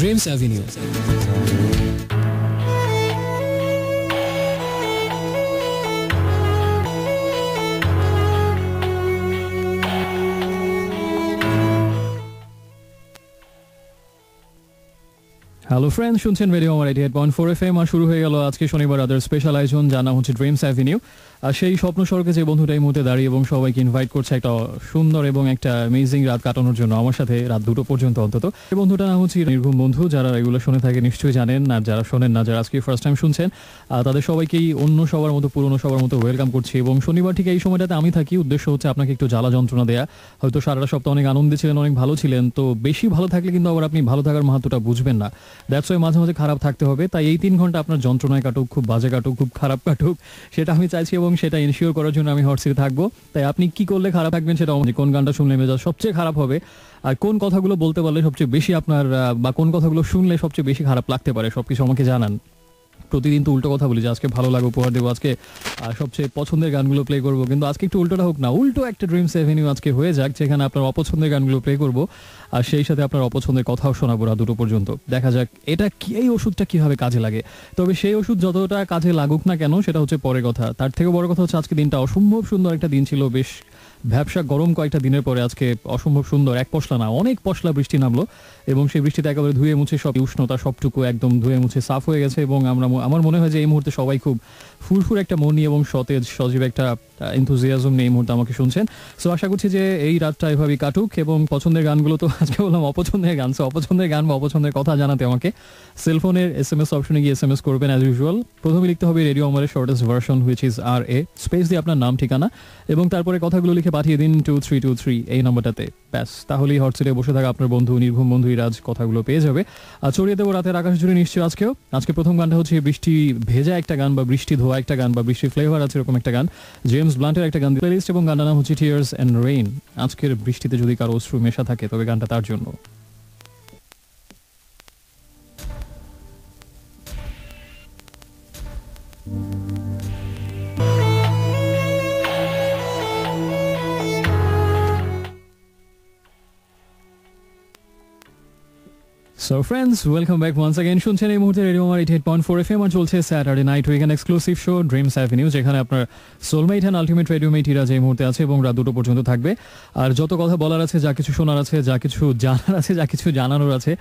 Dreams Avenue. Hello friends, শুনছেন radio Amar 88.4 FM আর শুরু হয়ে গেল আজকে শনিবার রাতের স্পেশাল আয়োজন, যার নাম হচ্ছে ড্রিমস অ্যাভিনিউ। আর সেই স্বপ্ন স্বর্গে যে বন্ধুটা এই মুহূর্তে দাঁড়িয়ে এবং সবাইকে ইনভাইট করছে একটা সুন্দর এবং একটা অ্যামেজিং রাত কাটানোর জন্য আমার সাথে রাত 2টো পর্যন্ত অন্তত। এই বন্ধুটা নাম হচ্ছে নির্ঘুম বন্ধু। যারা এগুলো শুনে থাকে নিশ্চয়ই জানেন, আর যারা শোনেন না, যারা আজকে ফার্স্ট টাইম শুনছেন, তাদের সবাইকেই অন্য সবার মতো পুরনো সবার মতো ওয়েলকাম করছি। এবং শনিবার ঠিক এই সময়টাতে আমি থাকি, উদ্দেশ্য হচ্ছে আপনাকে একটু জ্বালা যন্ত্রণা দেয়া। হয়তো সারাটা সপ্তাহ অনেক আনন্দে ছিলেন, অনেক ভালো ছিলেন, তো বেশি ভালো থাকলে কিন্তু আবার আপনি ভালো থাকার মাহাত্ম্যটা বুঝবেন না। দ্যাটস ওয়াই মাঝে মাঝে খারাপ থাকতে হবে। তাই এই 3 ঘন্টা আপনার যন্ত্রণায় কাটুক, খুব বাজে কাটুক, খুব খারাপ কাটুক, সেটা আমি চাইছি এবং সেটা ইনশিওর করার জন্য আমি হট সিটে থাকবো। তাই আপনি কি করলে খারাপ থাকবেন সেটা, কোন গানটা শুনলে মেজাজ সবচেয়ে খারাপ হবে, আর কোন কথাগুলো বলতে পারলে সবচেয়ে বেশি আপনার বা কোন কথাগুলো শুনলে সবচেয়ে বেশি খারাপ লাগতে পারে, সবকিছু আমাকে জানান। প্রতিদিন তো উল্টো কথা বলি যে আজকে ভালো লাগে উপহার দেবো, আজকে সবচেয়ে পছন্দের গানগুলো প্লে করবো, কিন্তু আজকে একটু উল্টোটা হোক না, উল্টো একটা ড্রিমস অ্যাভিনিউ আজকে হয়ে যাক, যেখানে আপনার অপছন্দের গানগুলো প্লে করবো আর সেই সাথে আপনার অপছন্দের কথাও শোনাবো রাত 2টো পর্যন্ত। দেখা যাক এটা কি, এই ওষুধটা কিভাবে কাজে লাগে। তবে সেই ওষুধ যতটা কাজে লাগুক না কেন সেটা হচ্ছে পরে কথা। তার থেকে বড় কথা হচ্ছে আজকে দিনটা অসম্ভব সুন্দর একটা দিন ছিল। বেশ ভ্যাবসা গরম কয়েকটা দিনের পরে আজকে অসম্ভব সুন্দর, এক পশলা না অনেক পশলা বৃষ্টি নামলো এবং সেই বৃষ্টিতে একেবারে ধুয়ে মুছে সব উষ্ণতা সবটুকু একদম ধুয়ে মুছে সাফ হয়ে গেছে। এবং আমার মনে হয় যে এই মুহূর্তে সবাই খুব ফুরফুর একটা মন নিয়ে এবং সতেজ সজীব একটা এনথুজিয়াজম নিয়ে এই মুহূর্তে আমাকে শুনছেন। সো আশা করছি যে এই রাতটা এভাবেই কাটুক। এবং পছন্দের গানগুলো তো আজকে বললাম অপছন্দের গান, সো অপছন্দের গান বা অপছন্দের কথা জানাতে আমাকে সেলফোনের SMS অপশনে গিয়ে SMS করবেন অ্যাজ ইউজুয়াল। প্রথমে লিখতে হবে রেডিও আমারের shortest version which is RA, space দিয়ে আপনার নাম ঠিকানা এবং তারপরে কথাগুলো লিখে পাঠিয়ে দিন 2323 এই নম্বরটাতে। ব্যাস, তাহলেই হটসিটে বসে থাকা আপনার বন্ধু নির্ঘুম বন্ধু ইরাজ কথাগুলো পেয়ে যাবে। আর ছড়িয়ে দেবো রাতের আকাশ জুড়ে নিশ্চয়ই আজকেও। আজকে প্রথম গানটা হচ্ছে বৃষ্টি ভেজা একটা গান বা বৃষ্টি ধোয়া একটা গান বা বৃষ্টির ফ্লেভার আছে এরকম একটা গান, জেমস ব্লান্টের একটা গান প্লেলিস্ট, এবং গানটার নাম হচ্ছে টিয়ার্স অ্যান্ড রেইন। আজকের বৃষ্টিতে যদি কারো অশ্রু মেশা থাকে তবে গানটা তার জন্য। So friends, welcome back once again. শুনছেন এই মুহূর্তে রেডিও আমার 88.4 FM আর চলছে Saturday night weekend exclusive show dreams avenue, যেখানে আপনার সোলমেট অ্যান্ড আলটিমেট রেডিও মেট ইরাজ এই মুহূর্তে আছে এবং রাত 2টো পর্যন্ত থাকবে। আর যত কথা বলার আছে, যা কিছু শোনার আছে, যা কিছু জানার আছে, যা কিছু জানানোর আছে,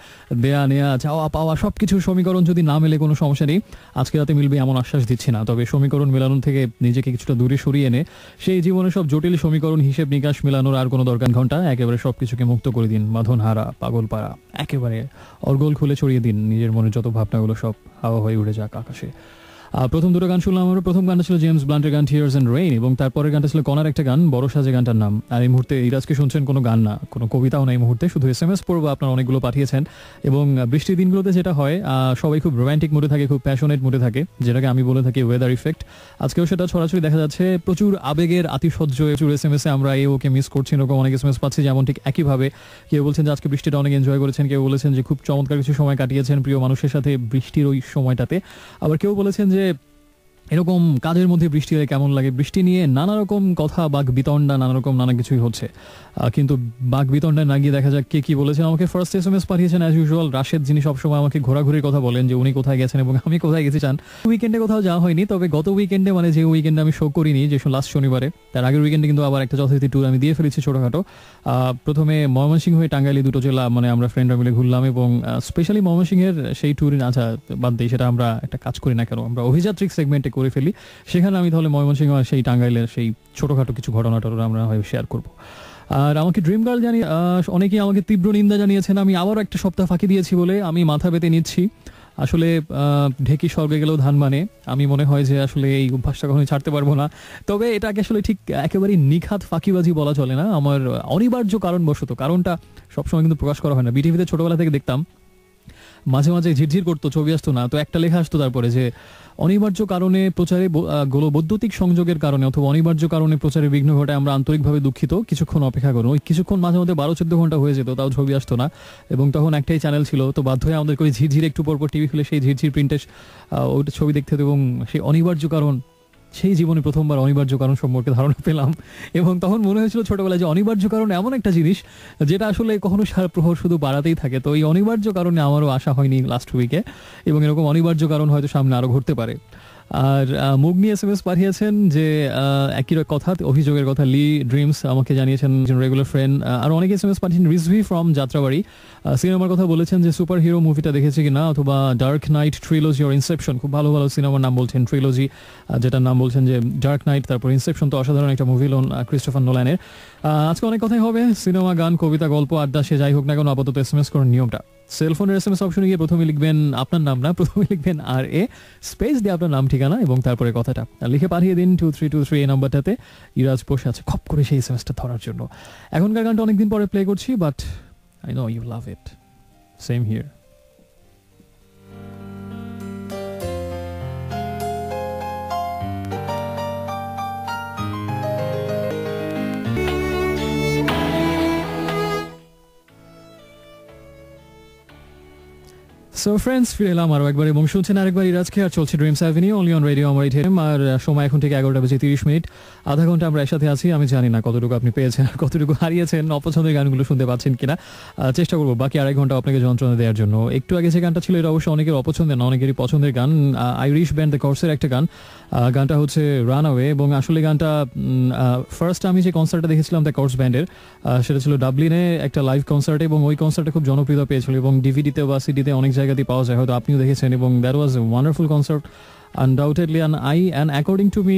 দেয়া নেয়া চাওয়া পাওয়া সব কিছুর সমীকরণ যদি না মেলে কোনো সমস্যা নেই, আজকে রাতে মিলবে এমন আশ্বাস দিচ্ছি না। তবে সমীকরণ মেলানো থেকে নিজেকে কিছুটা দূরে সরিয়ে এনে সেই জীবনে সব জটিল সমীকরণ হিসেব নিকাশ মেলানোর আর কোনো দরকার ঘন্টা একেবারে সব কিছুকে মুক্ত করে দিন। বাঁধনহারা পাগলপাড়া একেবারে অর্গল খুলে ছড়িয়ে দিন, নিজের মনে যত ভাবনাগুলো সব হাওয়া হয়ে উড়ে যাক আকাশে। প্রথম দুটো গান শুনলাম আমরা। প্রথম গানটা ছিল জেমস ব্লান্টের গান টিয়ার্স অ্যান্ড রেইন এবং তারপরের গানটা ছিল কনার একটা গান বড় সাজে গানটার নাম। আর এই মুহূর্তে ইরাজকে শুনছেন কোনো গান না, কোনো কবিতাও না, এই মুহূর্তে শুধু SMS পড়বো। আপনারা অনেকগুলো পাঠিয়েছেন এবং বৃষ্টির দিনগুলোতে যেটা হয় সবাই খুব রোম্যান্টিক মুডে থাকে, খুব প্যাশনেট মুডে থাকে, যেটাকে আমি বলে থাকি ওয়েদার ইফেক্ট। আজকেও সেটা ছড়াছড়ি দেখা যাচ্ছে, প্রচুর আবেগের আতিশয্য, প্রচুর SMS এ আমরা ওকে মিস করছি, এরকম অনেক SMS পাচ্ছি। যেমন ঠিক একইভাবে কেউ বলছেন যে আজকে বৃষ্টিটা অনেক এনজয় করেছেন, কেউ বলেছেন যে খুব চমৎকার কিছু সময় কাটিয়েছেন প্রিয় মানুষের সাথে বৃষ্টির ওই সময়টাতে, আবার কেউ বলেছেন যে এরকম কাজের মধ্যে বৃষ্টি হলে কেমন লাগে। বৃষ্টি নিয়ে নানা রকম কথা, বাক বিতণ্ডা, নানা কিছুই হচ্ছে, কিন্তু বাক বিতণ্ডায় না গিয়ে দেখা যাক কে কি বলেছেন। আমাকে ফার্স্ট SMS পাঠিয়েছেন অ্যাজ ইউজুয়াল রাশেদ, যিনি সবসময় আমাকে ঘোরাঘুরির কথা বলেন যে উনি কোথায় গেছেন এবং আমি কোথায় গেছি চান। উইকেন্ডে কোথাও যাওয়া হয়নি, তবে গত উইকেন্ডে মানে যে উইকেন্ডে আমি শো করিনি, যে লাস্ট শনিবারে, তার আগের উইকেন্ডে কিন্তু আবার একটা যথারীতি ট্যুর আমি দিয়ে ফেলেছি ছোটোখাটো। প্রথমে ময়মনসিংহ হয়ে টাঙ্গাইলে, দুটো জেলা মানে আমরা ফ্রেন্ডরা মিলে ঘুরলাম এবং স্পেশালি ময়মনসিংহের সেই ট্যুর, আচ্ছা বাদ দিই সেটা, আমরা একটা কাজ করি না কেন, আমরা অভিযাত্রিক সেগমেন্টে করে ফেলি। সেখানে আমি তাহলে ময়মনসিংহ আর সেই টাঙ্গাইলের সেই ছোটোখাটো কিছু ঘটনাটা আমরা হয় শেয়ার করবো। আর আমাকে ড্রিম গার্ল জানিয়ে অনেকেই আমাকে তীব্র নিন্দা জানিয়েছেন, আমি আবারও একটা সপ্তাহ ফাঁকি দিয়েছি বলে আমি মাথা পেতে নিচ্ছি। আসলে ঢেকি স্বর্গে গেলেও ধান মানে, আমি মনে হয় যে আসলে এই অভ্যাসটা কখনোই ছাড়তে পারবো না। তবে এটাকে আসলে ঠিক একেবারেই নিখাত ফাঁকিবাজি বলা চলে না, আমার অনিবার্য কারণবশত, কারণটা সবসময় কিন্তু প্রকাশ করা হয় না। বিটিভিতে ছোটবেলা থেকে দেখতাম মাঝে মাঝে ঝিরঝির করতো, ছবি আসতো না, তো একটা লেখা আসতো তারপরে যে অনিবার্য কারণে প্রচারে বৈদ্যুতিক সংযোগের কারণে অথবা অনিবার্য কারণে প্রচারে বিঘ্ন ঘটে, আমরা আন্তরিকভাবে দুঃখিত, কিছুক্ষণ অপেক্ষা করুন। ওই কিছুক্ষণ মাঝে মধ্যে 12-14 ঘন্টা হয়ে যেত, তাও ছবি আসতো না এবং তখন একটাই চ্যানেল ছিল, তো বাধ্য হয়ে আমাদেরকে ওই ঝিরঝির একটু পরপর টিভি খুলে সেই ঝিরঝির প্রিন্টে ওইটা ছবি দেখতে হতো এবং সেই অনিবার্য কারণ সেই জীবনে প্রথমবার অনিবার্য কারণ সম্পর্কে ধারণা পেলাম, এবং তখন মনে হয়েছিল ছোটবেলায় যে অনিবার্য কারণ এমন একটা জিনিস যেটা আসলে কখনো সার প্রহর শুধু বাড়াতেই থাকে। তো এই অনিবার্য কারণে আমারও আশা হয়নি লাস্ট উইকে, এবং এরকম অনিবার্য কারণ হয়তো সামনে আরো ঘটতে পারে। আর মুগনি SMS পাঠিয়েছেন যে একই কথা, অভিযোগের কথা। লি ড্রিমস আমাকে জানিয়েছেন, রেগুলার ফ্রেন্ড। আর অনেকে SMS পাঠিয়েছেন। রিজভি ফ্রম যাত্রাবাড়ি সিনেমার কথা বলেছেন যে সুপার হিরো মুভিটা দেখেছে কিনা, অথবা ডার্ক নাইট ট্রিলজি আর ইনসেপশন, খুব ভালো ভালো সিনেমার নাম বলছেন। ট্রিলজি যেটার নাম বলছেন যে ডার্ক নাইট, তারপর ইনসেপশন তো অসাধারণ একটা মুভি ক্রিস্টোফার নোলানের। আজকে অনেক কথাই হবে, সিনেমা, গান, কবিতা, গল্প, আড্ডা, সে যাই হোক না কেন, আপাতত SMS করার নিয়মটা সেলফোনের SMS অপশনে গিয়ে প্রথমে লিখবেন আপনার নাম, না প্রথমে লিখবেন RA স্পেস দিয়ে আপনার নাম, ঠিকানা এবং তারপরে কথাটা লিখে পাঠিয়ে দিন 2323 এই নাম্বারটাতে। ইরাজ বসে আছে খপ করে সেই SMSটা ধরার জন্য। এখনকার গানটা অনেকদিন পরে প্লে করছি, but I know you love it, same here. So friends, ফিরে এলাম আরও একবার, এবং শুনছেন আরেকবার ইরাজকে, আর চলছে dreams avenue only on radio আমার এম। আর সময় এখন থেকে 11:30 আধা ঘন্টা আমরা একসাথে আছি। আমি জানি না কতটুকু আপনি পেয়েছেন আর কতটুকু হারিয়েছেন, অপছন্দের গানগুলো শুনতে পাচ্ছেন কিনা। চেষ্টা করবো বাকি আড়াই ঘন্টা আপনাকে যন্ত্রণা দেওয়ার জন্য। একটু আগে যে গানটা ছিল এটা অবশ্যই অনেকের অপছন্দের না, অনেকেরই পছন্দের গান। আইরিশ ব্যান্ড দ্য কর্সের একটা গান, গানটা হচ্ছে রানওয়ে। এবং আসলে গানটা ফার্স্ট আমি যে কনসার্টটা দেখেছিলাম দ্য কর্স ব্যান্ডের, সেটা ছিল ডাবলিনে একটা লাইভ কনসার্ট, এবং ওই কনসার্টে খুব জনপ্রিয়তা পেয়েছিল, এবং ডিভিডিতে বা সিডিতে অনেক জায়গাতেই পাওয়া যায়, হয়তো আপনিও দেখেছেন। এবং that was a wonderful concert undoubtedly, and according to me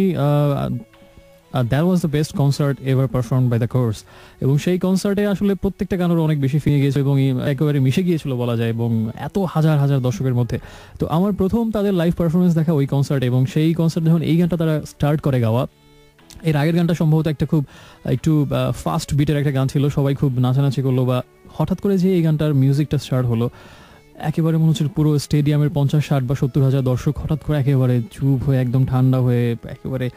that was the best concert ever performed by the Corrs. এবং সেই কনসার্টে আসলে প্রত্যেকটা গানের অনেক বেশি ফিরে গিয়েছে, এবং একেবারে মিশে গিয়েছিল বলা যায়, এবং এত হাজার হাজার দর্শকের মধ্যে। তো আমার প্রথম তাদের লাইভ পারফরমেন্স দেখা ওই কনসার্টে, এবং সেই কনসার্টে যখন এই গানটা তারা স্টার্ট করে গাওয়া, এর আগের গানটা সম্ভবত একটু ফাস্ট বিটের একটা গান ছিল, সবাই খুব নাচানাচি করলো, বা হঠাৎ করে যে এই গানটার মিউজিকটা স্টার্ট হলো, একেবারে মনে হচ্ছে পুরো স্টেডিয়ামের 50, 60 বা 70 হাজার দর্শক হঠাৎ করে একেবারে চুপ হয়ে, একদম ঠান্ডা হয়ে, একেবারে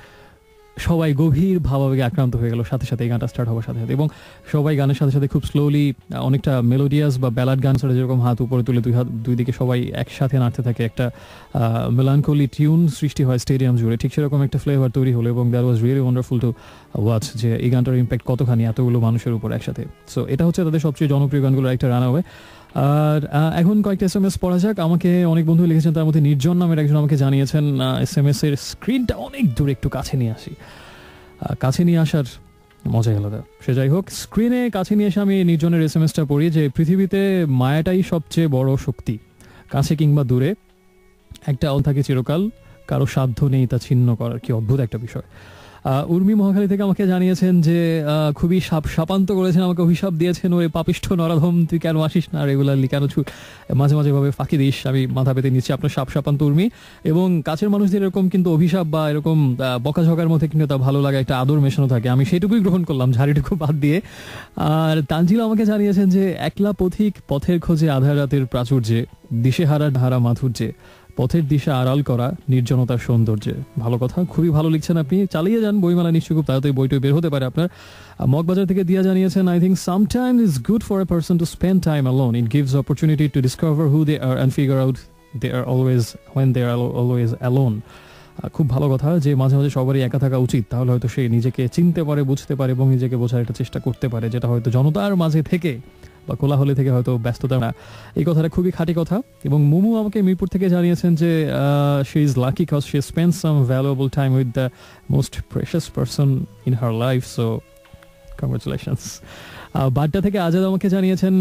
সবাই গভীর ভাবাবেগে আক্রান্ত হয়ে গেল সাথে সাথে এই গানটা স্টার্ট হওয়ার সাথে সাথে। এবং সবাই গানের সাথে সাথে খুব স্লোলি, অনেকটা মেলোডিয়াস বা ব্যালাড গান ছাড়া যেরকম হাত উপরে তুলে দুই দিকে সবাই একসাথে নাড়তে থাকে, একটা মেলানকোলি টিউন সৃষ্টি হয় স্টেডিয়াম জুড়ে, ঠিক সেরকম একটা ফ্লেভার তৈরি হলো। এবং that was really wonderful to watch, যে এই গানটার ইম্প্যাক্ট কতখানি এতগুলো মানুষের উপর একসাথে। সো এটা হচ্ছে তাদের সবচেয়ে জনপ্রিয় গানগুলোর একটা রানওয়ে। আর এখন কয়েকটা SMS পড়া যাক। আমাকে অনেক বন্ধু লিখেছেন, তার মধ্যে নির্জন নামের একজন আমাকে জানিয়েছেন SMS এর স্ক্রিনটা অনেক দূরে, একটু কাছে নিয়ে আসি। কাছে নিয়ে আসার মজাই আলাদা। সে যাই হোক, স্ক্রিনে কাছে নিয়ে এসে আমি নির্জনের SMS টা পড়ি যে পৃথিবীতে মায়াটাই সবচেয়ে বড় শক্তি, কাছে কিংবা দূরে একটা অল থাকে চিরকাল, কারো সাধ্য নেই তা ছিন্ন করার। কি অদ্ভুত একটা বিষয়। উর্মি মহাখালী থেকে আমাকে জানিয়েছেন যে খুবই সাপান্ত করেছেন, আমাকে অভিশাপ দিয়েছেন, ওরে পাপিষ্ঠ নরাধম তুই কেন আসিস না রেগুলারলি, কেন মাঝে মাঝে ভাবে ফাঁকি দিস। আমি মাথা পেতে নিচ্ছি আপনার সাপান্ত উর্মি। এবং কাছের মানুষদের এরকম কিন্তু অভিশাপ বা এরকম বকাঝকার মধ্যে কিন্তু তা ভালো লাগা, একটা আদর মেশানো থাকে, আমি সেটুকুই গ্রহণ করলাম ঝাড়িটুকু বাদ দিয়ে। আর তানজিল আমাকে জানিয়েছেন যে একলা পথিক পথের খোঁজে আধার রাতের প্রাচুর্যে, দিশেহারা ধারা মাধুর্যে, পথের দিশা আড়াল করা নির্জনতার সৌন্দর্যে। ভালো কথা, খুবই ভালো লিখছেন আপনি, চালিয়ে যান। বইমেলা নিশ্চয়ই খুব তাড়াতাড়ি বইটই বের হতে পারে আপনার। মগবাজার থেকে দিয়া জানিয়েছেন, I think sometimes it's good for a person to spend time alone, it gives opportunity to discover who they are and figure out they are always when they are always alone. খুব ভালো কথা যে মাঝে মাঝে সবারই একা থাকা উচিত, তাহলে হয়তো সে নিজেকে চিনতে পারে, বুঝতে পারে এবং নিজেকে বোঝার একটা চেষ্টা করতে পারে, যেটা হয়তো জনতার মাঝে থেকে বা কোলাহলে থেকে হয়তো ব্যস্ততা না। এই কথাটা খুবই খাঁটি কথা। এবং মুমু আমাকে মিরপুর থেকে জানিয়েছেন যে she is lucky cause she spend some valuable time with the most precious person in her life, so congratulations. Badda থেকে আজাদ আমাকে জানিয়েছেন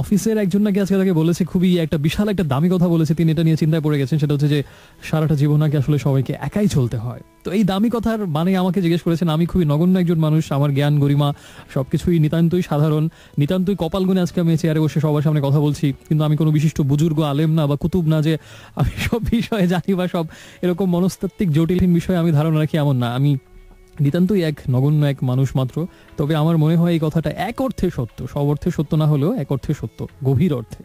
অফিসের একজন নাকি আজকে তাকে বলেছে, খুবই একটা বিশাল একটা দামি কথা বলেছে, তিনি এটা নিয়ে চিন্তায় পড়ে গেছেন। সেটা হচ্ছে যে সারাটা জীবন নাকি আসলে সবাইকে একাই চলতে হয়। তো এই দামি কথার মানে আমাকে জিজ্ঞেস করেছেন, আমি খুবই নগণ্য একজন মানুষ, আমার জ্ঞান গরিমা সবকিছুই নিতান্তই সাধারণ, নিতান্তই কপাল গুনে আজকে আমি চেয়ারে বসে সবার সামনে কথা বলছি। কিন্তু আমি কোনো বিশিষ্ট বুজুর্গ আলেম না বা কুতুব না যে আমি সব বিষয়ে জানি বা সব এরকম মনস্তাত্ত্বিক জটিলহীন বিষয়ে আমি ধারণা রাখি, এমন না। আমি নিতান্তই এক নগণ্য এক মানুষ মাত্র। তবে আমার মনে হয় এই কথাটা এক অর্থে সত্য, সব অর্থে সত্য না হলেও এক অর্থে সত্য, গভীর অর্থে।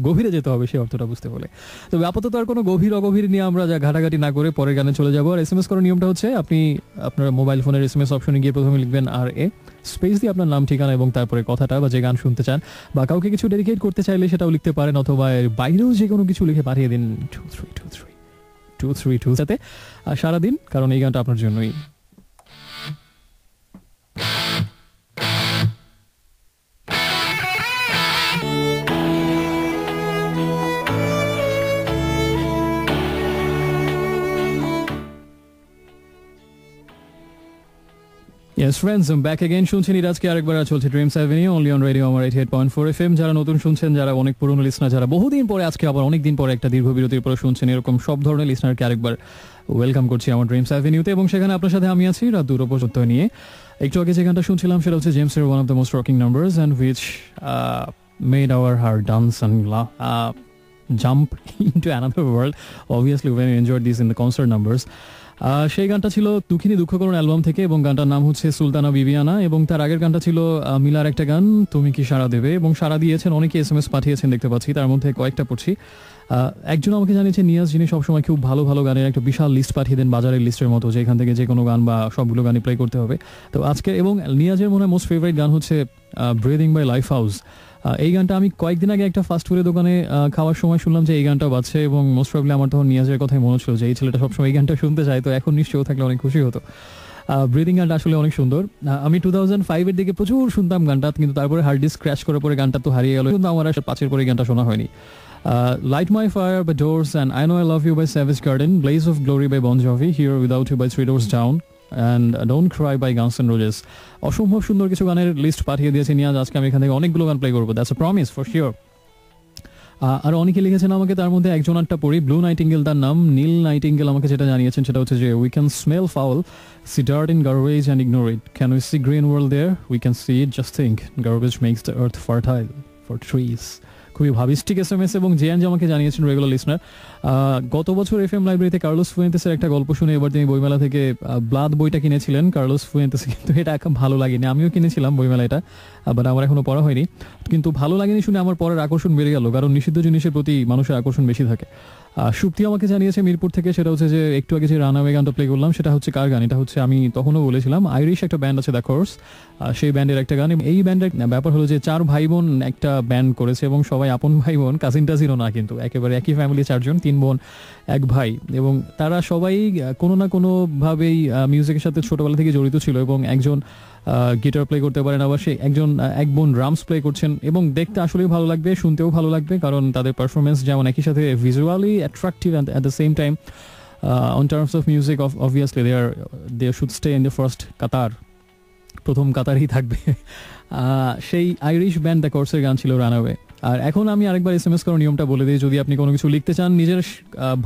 গভীরে যেতে হবে সেই অর্থটা বুঝতে হলে। তবে আপাতত আর কোনো গভীর অগভীর নিয়ে আমরা যা ঘাটাঘাটি না করে পরের গানে চলে যাবো। আর SMS করার নিয়মটা হচ্ছে, আপনি আপনার মোবাইল ফোনের SMS অপশনে গিয়ে প্রথমে লিখবেন RA স্পেস দিয়ে আপনার নাম, ঠিকানা এবং তারপরে কথাটা বা যে গান শুনতে চান, বা কাউকে কিছু ডেডিকেট করতে চাইলে সেটাও লিখতে পারেন, অথবা এর বাইরেও যে কোনো কিছু লিখে পাঠিয়ে দিন 2323। 232 সাথে সারাদিন, কারণ এই গানটা আপনার জন্যই। Yes friends, I'm back again. শুনছেন আজকে আরেকবার চলছে dreams avenue only on radio Amar 88.4 FM। যারা নতুন শুনছেন, যারা অনেক পুরনো লিসনার, যারা বহুদিন পরে আজকে আবার অনেক দিন পরে একটা দীর্ঘ বিরতির পরে শুনছেন, এরকম সব ধরনের লিসনারকে আরেকবার ওয়েলকাম করছি আমার ড্রিমস অ্যাভিনিউতে। এবং সেখানে আপনার সাথে আমি আছি রাত 2 পর্যন্ত নিয়ে। একটু আগে যে গানটা শুনছিলাম সেটা হচ্ছে জেমসের one of the most rocking numbers and which made hour heart dance and jump into another world obviously when you enjoyed these in the concert numbers. সেই গানটা ছিল দুঃখিনী দুঃখ করুন অ্যালবাম থেকে এবং গানটার নাম হচ্ছে সুলতানা বিবিয়ানা। এবং তার আগের গানটা ছিল মিলার একটা গান তুমি কি সাড়া দেবে, এবং সাড়া দিয়েছেন অনেকে, SMS পাঠিয়েছেন দেখতে পাচ্ছি, তার মধ্যে কয়েকটা পড়ছি। একজন আমাকে জানিয়েছে নিয়াজ, যিনি সবসময় খুব ভালো ভালো গানের একটা বিশাল লিস্ট পাঠিয়ে দেন বাজারের লিস্টের মতো, যে এখান থেকে যে কোনো গান বা সবগুলো গানই প্লে করতে হবে। তো আজকে এবং নিয়াজের মনে হয় মোস্ট ফেভারিট গান হচ্ছে ব্রিদিং বাই লাইফ হাউস। এই গানটা আমি কয়েকদিন আগে একটা ফাস্ট ফুডের দোকানে খাওয়ার সময় শুনলাম যে এই গানটা বাজছে, এবং মোস্ট প্রবলি আমার তখন নিয়াজের কথাই মনে ছিল যে এই ছেলেটা সবসময় এই গানটা শুনতে চায়, তো এখন নিশ্চয়ই থাকলে অনেক খুশি হতো। ব্রিদিং গানটা আসলে অনেক সুন্দর। আমি 2005-এর দিকে প্রচুর শুনতাম গানটা, কিন্তু তারপরে হার্ড ডিস্ক ক্র্যাশ করে পরে গানটা তো হারিয়ে গেল, কিন্তু আমার আসলে 5-এর পরে গানটা শোনা হয়নি। Light My Fire by Doors and I Know I Love You by Savage Garden, Blaze of Glory by Bon Jovi, Here Without You by Three Doors Down and Don't Cry by Guns N' Roses। অসম্ভব সুন্দর কিছু গানের list পাঠিয়ে দিয়েছে নিয়াজ। আজকে আমি এখান থেকে অনেকগুলো গান প্লে করবো, that's a promise for sure. আর অনেকে লিখেছেন আমাকে, তার মধ্যে একজন একটা পড়ি, ব্লু নাইটিঙ্গেল তার নাম, নীল নাইটিঙ্গেল আমাকে যেটা জানিয়েছেন সেটা হচ্ছে যে we can smell foul, see dirt in garbage and ignore it, can we see green world there, we can see it, just think garbage makes the earth fertile for trees. খুবই ভাবিস্টিক SMS। এবং JN আমাকে জানিয়েছেন regular listener, গত বছর FM লাইব্রেরিতে Carlos ফুয়েন্তেসের একটা গল্প শুনে এবার তিনি বইমেলা থেকে ব্লাড বইটা কিনেছিলেন কার্লোস ফুয়েন্তেস, কিন্তু এটা ভালো লাগেনি। আমিও কিনেছিলাম বইমেলা এটা, বাট আমার এখনো পড়া হয়নি, কিন্তু ভালো লাগেনি শুনে আমার পরের আকর্ষণ বেড়ে গেল, কারণ নিষিদ্ধ জিনিসের প্রতি মানুষের আকর্ষণ বেশি থাকে। সুপ্তি আমাকে জানিয়েছে মিরপুর থেকে, সেটা হচ্ছে যে একটু আগে যে রানাওয়ে গানটা প্লে করলাম সেটা হচ্ছে কার গান, এটা হচ্ছে আমি তখনও বলেছিলাম আইরিশ একটা ব্যান্ড আছে দ্য কোর্স, সেই ব্যান্ডের একটা গান। এই ব্যান্ডের ব্যাপার হলো যে 4 ভাই বোন একটা ব্যান্ড করেছে, এবং সবাই আপন ভাই বোন, কাজিন টাজিনও না, কিন্তু একেবারে একই ফ্যামিলি, 4 জন, 3 বোন 1 ভাই, এবং তারা সবাই কোনো না কোনোভাবেই মিউজিকের সাথে ছোটবেলা থেকে জড়িত ছিল। এবং একজন গিটার প্লে করতে পারেন, আবার সে এক বোন ড্রামস প্লে করছেন, এবং দেখতে আসলেও ভালো লাগবে, শুনতেও ভালো লাগবে, কারণ তাদের পারফরমেন্স যেমন একই সাথে visually attractive and at the same time on terms of music obviously they should stay in the first কাতার, প্রথম কাতারই থাকবে। সেই আইরিশ ব্যান্ড দ্য কোর্সের গান ছিল রানাওয়ে। আর এখন আমি আরেকবার SMS করার নিয়মটা বলে দিই, যদি আপনি কোনো কিছু লিখতে চান, নিজের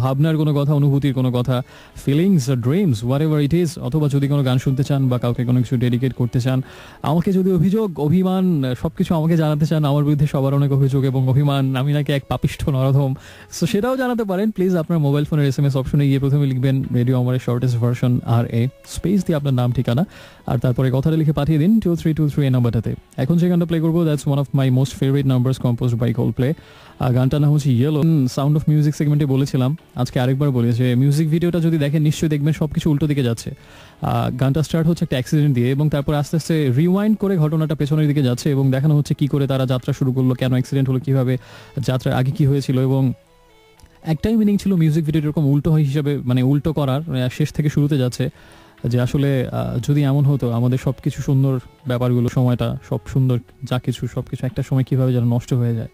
ভাবনার কোনো কথা, অনুভূতির কোনো কথা, feelings, dreams, what ever it is, অথবা যদি কোনো গান শুনতে চান বা কাউকে কোনো কিছু ডেডিকেট করতে চান, আমাকে যদি অভিযোগ, অভিমান সব কিছু আমাকে জানাতে চান, আমার বিরুদ্ধে সবার অনেক অভিযোগ এবং অভিমান, আমি নাকি এক পাপিষ্ঠ নরধম, সো সেটাও জানাতে পারেন। প্লিজ আপনার মোবাইল ফোনের SMS অপশনে গিয়ে প্রথমে লিখবেন রেডিও আমারের শর্টেস্ট ভার্সন RA, স্পেস দিয়ে আপনার নাম, ঠিকানা, আর তারপরে কথাটা লিখে পাঠিয়ে দিন 2323 এই নাম্বারটাতে। এখন যে গানটা প্লে করবো, that's one of my most favourite numbers composed by Coldplay. গানটার নাম হচ্ছে ইয়েলো। সাউন্ড অফ মিউজিক সেগমেন্টে বলেছিলাম, আজকে আরেকবার বলি যে মিউজিক ভিডিওটা যদি দেখেন নিশ্চয়ই দেখবেন সবকিছু উল্টো দিকে যাচ্ছে। গানটা স্টার্ট হচ্ছে একটা অ্যাক্সিডেন্ট দিয়ে, এবং তারপর আস্তে আস্তে রিওয়াইন্ড করে ঘটনাটা পেছনের দিকে যাচ্ছে, এবং দেখানো হচ্ছে কি করে তারা যাত্রা শুরু করলো, কেন অ্যাক্সিডেন্ট হলো, কিভাবে যাত্রার আগে কি হয়েছিল। এবং একটাই মিনিং ছিল মিউজিক ভিডিও এরকম উল্টো হিসাবে, মানে উল্টো করার, শেষ থেকে শুরুতে যাচ্ছে, যে আসলে যদি এমন হতো আমাদের সব কিছু সুন্দর ব্যাপারগুলো, সময়টা সব সুন্দর যা কিছু সব কিছু একটা সময় কীভাবে যেন নষ্ট হয়ে যায়,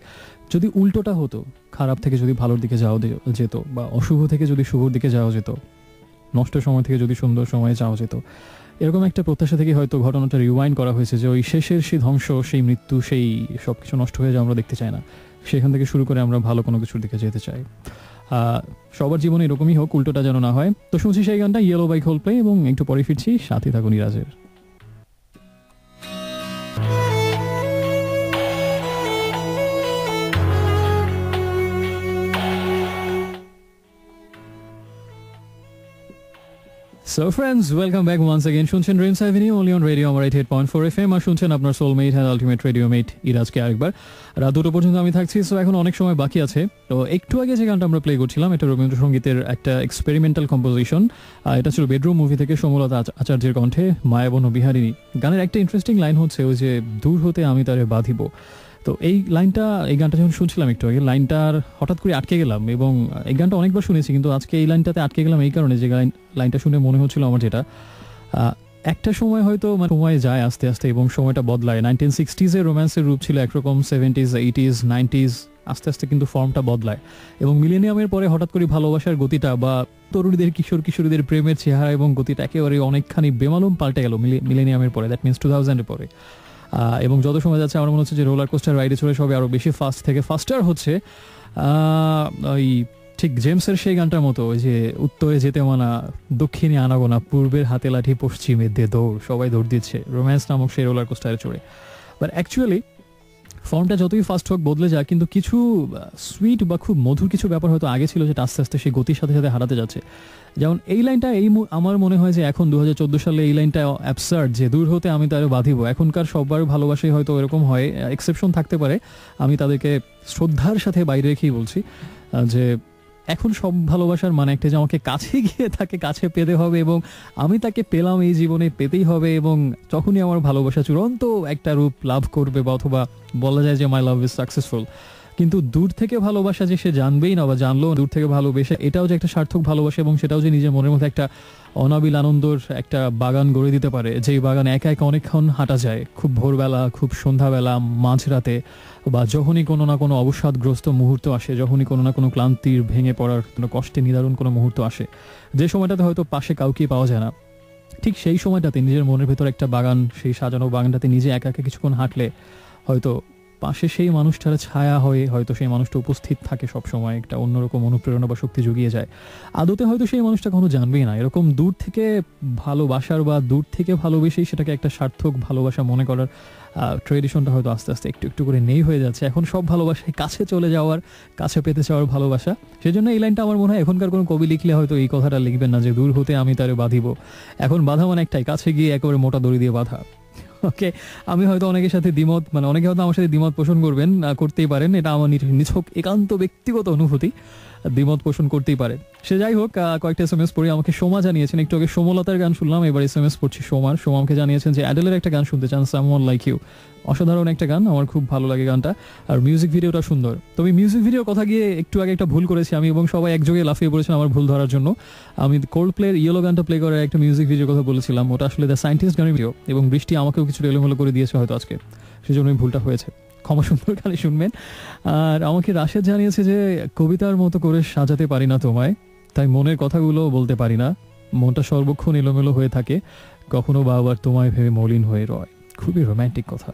যদি উল্টোটা হতো, খারাপ থেকে যদি ভালোর দিকে যাওয়া যেত, বা অশুভ থেকে যদি শুভর দিকে যাওয়া যেত, নষ্ট সময় থেকে যদি সুন্দর সময়ে যাওয়া যেত, এরকম একটা প্রত্যাশা থেকে হয়তো ঘটনাটা রিওয়াইন্ড করা হয়েছে, যে ওই শেষের সেই ধ্বংস, সেই মৃত্যু, সেই সব কিছু নষ্ট হয়ে যাওয়া আমরা দেখতে চাই না, সেখান থেকে শুরু করে আমরা ভালো কোনো কিছুর দিকে যেতে চাই। সবার জীবনে এরকমই হোক, উল্টোটা যেন না হয়। তো শুনছি সেই গানটা ইয়েলো বাই কোল্ডপ্লে, এবং একটু পরে ফিরছি, সাথে থাকুন ইরাজের। So friends, welcome back once again. শুনছেন dreams avenue only on radio আমার 88.4 FM, আর শুনছেন আপনার সোলমেট অ্যান্ড আলটিমেট রেডিও মেট ইরাজকে আরেকবার। রাত 2 পর্যন্ত আমি থাকছি, সো এখন অনেক সময় বাকি আছে। তো একটু আগে যে গানটা আমরা প্লে করছিলাম, এটা রবীন্দ্রসঙ্গীতের একটা এক্সপেরিমেন্টাল কম্পোজিশন। এটা ছিল বেডরুম মুভি থেকে, সমলতা আচার্যের কণ্ঠে, মায়াবন বিহারিণী। গানের একটা ইন্টারেস্টিং লাইন হচ্ছে ওই যে দূর হতে আমি তারে বাঁধিব। তো এই গানটা যখন শুনছিলাম একটু আগে, লাইনটার হঠাৎ করে আটকে গেলাম, এবং এই গানটা অনেকবার শুনেছি কিন্তু আজকে এই লাইনটাতে আটকে গেলাম এই কারণে যে লাইনটা শুনে মনে হচ্ছিল আমার যেটা একটা সময় হয়তো সময় যায় আস্তে আস্তে এবং সময়টা বদলায়। 1960s রোম্যান্সের রূপ ছিল একরকম, 70s 80s 90s আস্তে আস্তে কিন্তু ফর্মটা বদলায়, এবং মিলেনিয়ামের পরে হঠাৎ করে ভালোবাসার গতিটা বা তরুণীদের কিশোরীদের প্রেমের চেহারা এবং গতিটা একেবারে অনেকখানি বেমালুম পাল্টে গেল মিলেনিয়ামের পরে, দ্যাট মিনস 2000-এর পরে। এবং যত সময় যাচ্ছে আমার মনে হচ্ছে যে রোলার কোস্টার রাইডে চলে সবে আরও বেশি ফাস্ট থেকে ফাস্টার হচ্ছে। ওই ঠিক জেমসের সেই গানটার মতো, ওই যে উত্তরে যেতে মানা দক্ষিণে আনাগোনা, পূর্বের হাতে লাঠি পশ্চিমে দে দৌড়, সবাই দৌড় দিচ্ছে রোম্যান্স নামক সেই রোলার কোস্টারে চড়ে। বাট অ্যাকচুয়ালি ফর্মটা যতই ফাস্ট হোক বদলে যায়, কিন্তু কিছু সুইট বা খুব মধুর কিছু ব্যাপার হয়তো আগে ছিল যেটা আস্তে আস্তে সেই গতির সাথে সাথে হারাতে যাচ্ছে। যেমন এই লাইনটা আমার মনে হয় যে এখন 2014 সালে এই লাইনটা অ্যাবসার্ড, যে দূর হতে আমি তারে বাঁধিব। এখনকার সবার ভালোবাসাই হয়তো এরকম হয়, এক্সেপশন থাকতে পারে, আমি তাদেরকে শ্রদ্ধার সাথে বাইরে রেখেই বলছি যে এখন সব ভালোবাসার মানে একটা যে আমাকে কাছে গিয়ে তাকে কাছে পেতে হবে এবং আমি তাকে পেলাম এই জীবনে, পেতেই হবে, এবং যখনই আমার ভালোবাসা চূড়ান্ত একটা রূপ লাভ করবে বা অথবা বলা যায় যে মাই লাভ ইজ সাকসেসফুল। কিন্তু দূর থেকে ভালোবাসা যে সে জানবেই না বা জানলো দূর থেকে ভালোবেসে, এটাও যে একটা সার্থক ভালোবাসা, এবং সেটাও যে নিজের মনের মধ্যে একটা অনাবিল আনন্দর একটা বাগান গড়ে দিতে পারে, যেই বাগানে একা একা অনেকক্ষণ হাঁটা যায়, খুব ভোরবেলা, খুব সন্ধ্যাবেলা, মাঝরাতে, বা যখনই কোনো না কোনো অবসাদগ্রস্ত মুহূর্ত আসে, যখনই কোনো না কোনো ক্লান্তির ভেঙে পড়ার কোনো কষ্টে নিদারুণ কোনো মুহূর্ত আসে, যে সময়টাতে হয়তো পাশে কাউকেই পাওয়া যায় না, ঠিক সেই সময়টাতে নিজের মনের ভেতর একটা বাগান, সেই সাজানো বাগানটাতে নিজে একা একা কিছুক্ষণ হাঁটলে হয়তো পাশে সেই মানুষটার ছায়া হয়ে হয়তো সেই মানুষটা উপস্থিত থাকে সব সময়, একটা অন্যরকম অনুপ্রেরণা বা শক্তি জুগিয়ে যায়। আদতে হয়তো সেই মানুষটা কখনো জানবেই না, এরকম দূর থেকে ভালোবাসার বা দূর থেকে ভালোবেসেই সেটাকে একটা সার্থক ভালোবাসা মনে করার ট্রেডিশনটা হয়তো আস্তে আস্তে একটু একটু করে নেই হয়ে যাচ্ছে। এখন সব ভালোবাসায় কাছে চলে যাওয়ার, কাছে পেতে চাওয়ার ভালোবাসা। সেজন্য এই লাইনটা আমার মনে হয় এখনকার কোনো কবি লিখলে হয়তো এই কথাটা লিখবেন না যে দূর হতে আমি তারে বাঁধিব। এখন বাঁধা মানে একটাই, কাছে গিয়ে একেবারে মোটা দড়ি দিয়ে বাঁধা। ওকে, আমি হয়তো অনেকের সাথে দ্বিমত, মানে অনেকে হয়তো আমার সাথে দ্বিমত পোষণ করবেন, করতেই পারেন, এটা আমার নিছক একান্ত ব্যক্তিগত অনুভূতি, দ্বিমত পোষণ করতেই পারে। সে যাই হোক, কয়েকটা SMS পড়ি। আমাকে সোমা জানিয়েছেন, একটু আগে সোমলতার গান শুনলাম, এবার SMS পড়ছি সোমা আমাকে জানিয়েছেন যে অ্যাডেলের একটা গান শুনতে চান, সামওয়ান লাইক ইউ। অসাধারণ একটা গান, আমার খুব ভালো লাগে গানটা, আর মিউজিক ভিডিওটা সুন্দর। তবে মিউজিক ভিডিওর কথা গিয়ে একটু আগে একটা ভুল করেছি আমি, এবং সবাই একযোগে লাফিয়ে পড়েছেন আমার ভুল ধরার জন্য। আমি কোল্ড প্লের ইয়েলো গানটা প্লে করার একটা মিউজিক ভিডিওর কথা বলেছিলাম, ওটা আসলে দ্য সায়েন্টিস্ট গানের ভিডিও, এবং বৃষ্টি আমাকেও কিছু এলোমেলো করে দিয়েছে হয়তো আজকে, সেজন্যই ভুলটা হয়েছে, ক্ষমা সুন্দর গানে শুনবেন। আর আমাকে রাশেদ জানিয়েছে যে কবিতার মতো করে সাজাতে পারি না তোমায়, তাই মনের কথাগুলো বলতে পারি না, মনটা সর্বক্ষণ এলোমেলো হয়ে থাকে, কখনো বা আবার তোমায় ভেবে মলিন হয়ে রয়। খুবই রোম্যান্টিক কথা।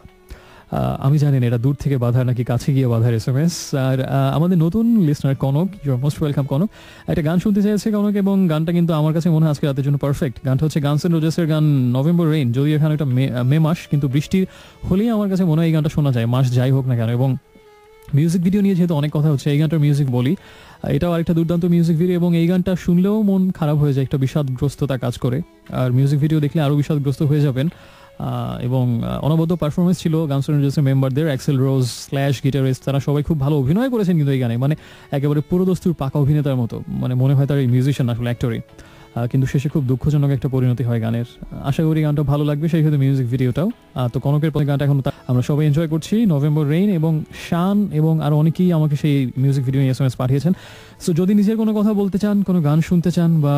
আমি জানি না এটা দূর থেকে বাঁধার নাকি কাছে গিয়ে বাঁধার SMS। আর আমাদের নতুন listener Konok, you are most welcome Konok, একটা গান শুনতে চাইছে কনক, এবং গানটা কিন্তু আমার কাছে মনে হয় আজকে রাতের জন্য পারফেক্ট। গানটা হচ্ছে গানস এন্ড রোজেসের গান নভেম্বর রেইন। যদি এখানে একটা মে মাস, কিন্তু বৃষ্টির হলেই আমার কাছে মনে হয় এই গানটা শোনা যায়, মাস যাই হোক না কেন। এবং মিউজিক ভিডিও নিয়ে যেহেতু অনেক কথা হচ্ছে, এই গানটার মিউজিক বলি, এটাও আরেকটা দুর্দান্ত মিউজিক ভিডিও, এবং এই গানটা শুনলেও মন খারাপ হয়ে যায়, একটা বিষাদগ্রস্ততা কাজ করে, আর মিউজিক ভিডিও দেখলে আরও বিষাদগ্রস্ত হয়ে যাবেন। এবং অনবদ্য পারফরমেন্স ছিল গানস এন্ড রোজেসের মেম্বারদের, অ্যাক্সেল রোজ স্ল্যাশ গিটারিস্ট, তারা সবাই খুব ভালো অভিনয় করেছেন কিন্তু এই গানে, মানে একেবারে পুরোদস্তুর পাকা অভিনেতার মতো, মানে মনে হয় তার এই মিউজিশিয়ান আসলে অ্যাক্টরই, কিন্তু শেষে খুব দুঃখজনক একটা পরিণতি হয় গানের। আশা করি গানটা ভালো লাগবে, সেই সাথে মিউজিক ভিডিওটাও। তো কনকের পরে গানটা এখন আমরা সবাই এনজয় করছি, নভেম্বর রেইন, এবং শান এবং আরও অনেকেই আমাকে সেই মিউজিক ভিডিও SMS পাঠিয়েছেন। সো যদি নিজের কোনো কথা বলতে চান, কোনো গান শুনতে চান, বা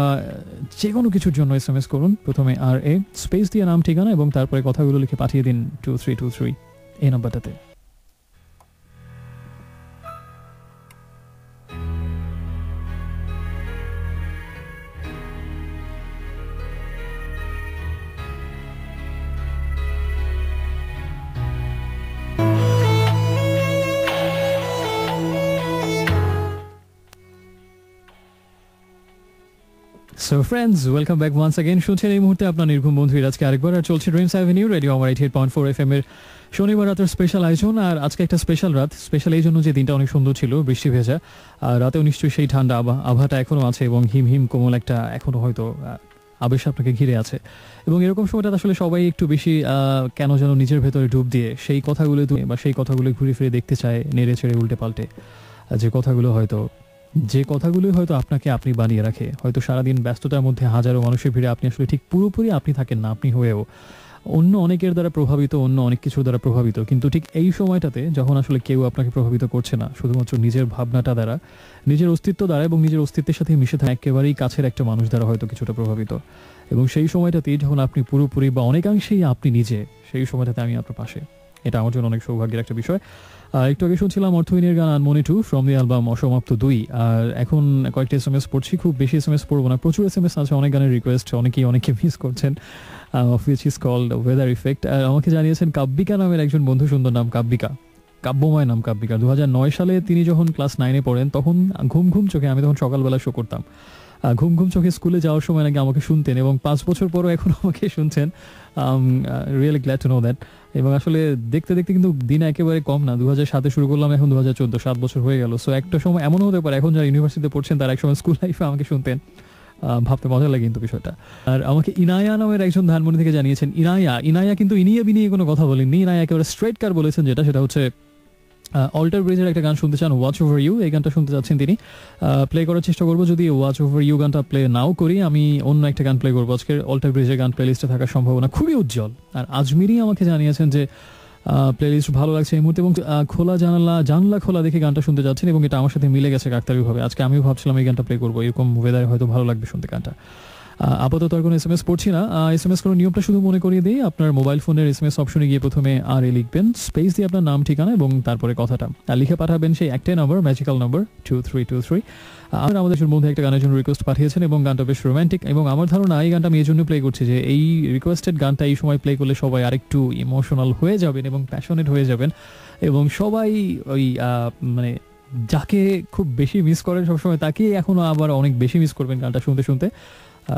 যে কোনো কিছুর জন্য SMS করুন, প্রথমে RA স্পেস দিয়ে নাম ঠিকানা এবং তারপরে কথাগুলো লিখে পাঠিয়ে দিন 2323 এই নাম্বারটাতে। So friends, welcome back once again. শুনছেন এই মুহূর্তে আপনার নির্ঘুম বন্ধু আজকে আরেকবার, আর চলছে dreams avenue radio Amar 88.4 FM এর শনিবার রাতের স্পেশাল আয়োজন। আর আজকে একটা স্পেশাল রাত, স্পেশাল এই জন্য যে দিনটা অনেক সুন্দর ছিল, বৃষ্টি ভেজা, আর রাতেও নিশ্চয়ই সেই ঠান্ডা আবহাওয়াটা এখনো আছে, এবং হিম হিম কোমল একটা এখনো হয়তো আবেশ আপনাকে ঘিরে আছে। এবং এরকম সময়টা আসলে সবাই একটু বেশি কেন যেন নিজের ভেতরে ডুব দিয়ে সেই কথাগুলো বা সেই কথাগুলো ঘুরে ফিরে দেখতে চায়, নেড়ে ছেড়ে উল্টে পাল্টে, যে কথাগুলোই হয়তো আপনাকে আপনি বানিয়ে রাখে। হয়তো সারাদিন ব্যস্ততার মধ্যে হাজারো মানুষের ভিড়ে আপনি আসলে ঠিক পুরোপুরি আপনি থাকেন না, আপনি হয়েও অন্য অনেকের দ্বারা প্রভাবিত, অন্য অনেক কিছুর দ্বারা প্রভাবিত, কিন্তু ঠিক এই সময়টাতে যখন আসলে কেউ আপনাকে প্রভাবিত করছে না, শুধুমাত্র নিজের ভাবনাটা দ্বারা, নিজের অস্তিত্ব দ্বারা এবং নিজের অস্তিত্বের সাথে মিশে থাকা একেবারেই কাছের একটা মানুষ দ্বারা হয়তো কিছুটা প্রভাবিত, এবং সেই সময়টাতেই যখন আপনি পুরোপুরি বা অনেকাংশেই আপনি নিজে, সেই সময়টাতে আমি আপনার পাশে। এটা আমার জন্য অনেক সৌভাগ্যের একটা বিষয়। একটু আগে শুনছিলাম অর্থহীনের গান আনমনি 2 ফ্রম দি অ্যালবাম অসমাপ্ত 2। আর এখন কয়েকটা SMS পড়ছি, খুব বেশি SMS পড়বো না, প্রচুর SMS আছে, অনেক গানের রিকোয়েস্ট, অনেকে মিস করছেন, which is called weather effect। আর আমাকে জানিয়েছেন কাব্যিকা নামের একজন বন্ধু, সুন্দর নাম কাব্যিকা, কাব্যময় নাম কাব্যিকা। 2009 সালে তিনি যখন ক্লাস 9-এ পড়েন, তখন ঘুম ঘুম চোখে, আমি তখন সকালবেলা শো করতাম, ঘুম ঘুম চোখে স্কুলে যাওয়ার সময় নাকি আমাকে শুনতেন, এবং 5 বছর পরও এখন আমাকে শুনছেন। Really glad to know that. এবং আসলে দেখতে দেখতে কিন্তু দিন একেবারে কম না, 2007-এ শুরু করলাম, এখন 2014, 7 বছর হয়ে গেল। সো একটা সময় এমন হতে পারে এখন যারা ইউনিভার্সিটিতে পড়ছেন তারা এক সময় স্কুল লাইফে আমাকে শুনতেন। ভাবতে মজা লাগে কিন্তু বিষয়টা। আর আমাকে ইনায়া নামের একজন ধানমন্ডি থেকে জানিয়েছেন, ইনায়া কিন্তু ইনিয়ে বিনিয়ে কোনো কথা বলেননি, ইনায়া একেবারে স্ট্রেট কার বলেছেন, সেটা হচ্ছে অল্টার ব্রিজের একটা গান শুনতে চান, ওয়াচ ওভার ইউ, এই গানটা শুনতে চাচ্ছেন তিনি। প্লে করার চেষ্টা করবো, যদি ওয়াচ ওভার ইউ গানটা প্লে নাও করি, আমি অন্য একটা গান প্লে করবো। আজকের অল্টার ব্রিজের গান প্লেলিস্টে থাকার সম্ভাবনা খুবই উজ্জ্বল। আর আজমিরি আমাকে জানিয়েছেন যে প্লেলিস্ট ভালো লাগছে এই মুহূর্তে, এবং খোলা জানলা খোলা দেখে গানটা শুনতে যাচ্ছেন, এবং এটা আমার সাথে মিলে গেছে কাকতালীয়ভাবে। আজকে আমিও ভাবছিলাম এই গানটা প্লে করবো, এরকম ওয়েদারে হয়তো ভালো লাগবে শুনতে গানটা। আপাতত আর কোনো SMS পড়ছি না। SMS করার নিয়মটা শুধু মনে করিয়ে দিই, আপনার মোবাইল ফোনের SMS অপশনে গিয়ে প্রথমে RA লিখবেন, স্পেস দিয়ে আপনার নাম, ঠিকানা এবং তারপরে কথাটা, আর লিখে পাঠাবেন সেই একটাই নাম্বার, ম্যাজিক্যাল নাম্বার 2323। আমাদের মধ্যে একটা গানের জন্য রিকোয়েস্ট পাঠিয়েছেন, এবং গানটা বেশ রোম্যান্টিক, এবং আমার ধারণা এই গানটা আমি এই জন্য প্লে করছি যে এই রিকোয়েস্টেড গানটা এই সময় প্লে করলে সবাই আরেকটু ইমোশনাল হয়ে যাবেন এবং প্যাশনেট হয়ে যাবেন, এবং সবাই ওই মানে যাকে খুব বেশি মিস করেন সবসময়, তাকে এখনো আবার অনেক বেশি মিস করবেন গানটা শুনতে শুনতে।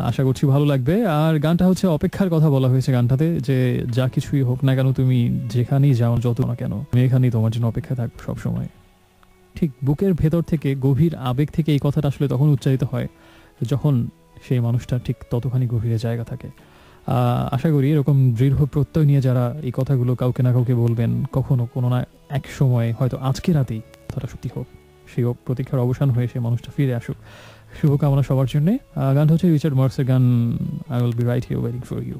আশা করছি ভালো লাগবে। আর গানটা হচ্ছে অপেক্ষার কথা বলা হয়েছে গানটাতে, যে যা কিছুই হোক না কেন, তুমি যেখানেই যাও যত না কেন, আমি এখানেই তোমার জন্য অপেক্ষা থাকবো সবসময়। ঠিক বুকের ভেতর থেকে, গভীর আবেগ থেকে এই কথাটা আসলে তখন উচ্চারিত হয় যখন সেই মানুষটা ঠিক ততখানি গভীরে জায়গা থাকে। আশা করি এরকম দৃঢ় প্রত্যয় নিয়ে যারা এই কথাগুলো কাউকে না কাউকে বলবেন, কখনো কোনো না এক সময়, হয়তো আজকে রাতেই কথাটা সত্যি হোক, সেই প্রতীক্ষার অবসান হয়ে সেই মানুষটা ফিরে আসুক। শুভকামনা সবার জন্য। গানটা হচ্ছে রিচার্ড মার্কসের গান, I will be right here waiting for you.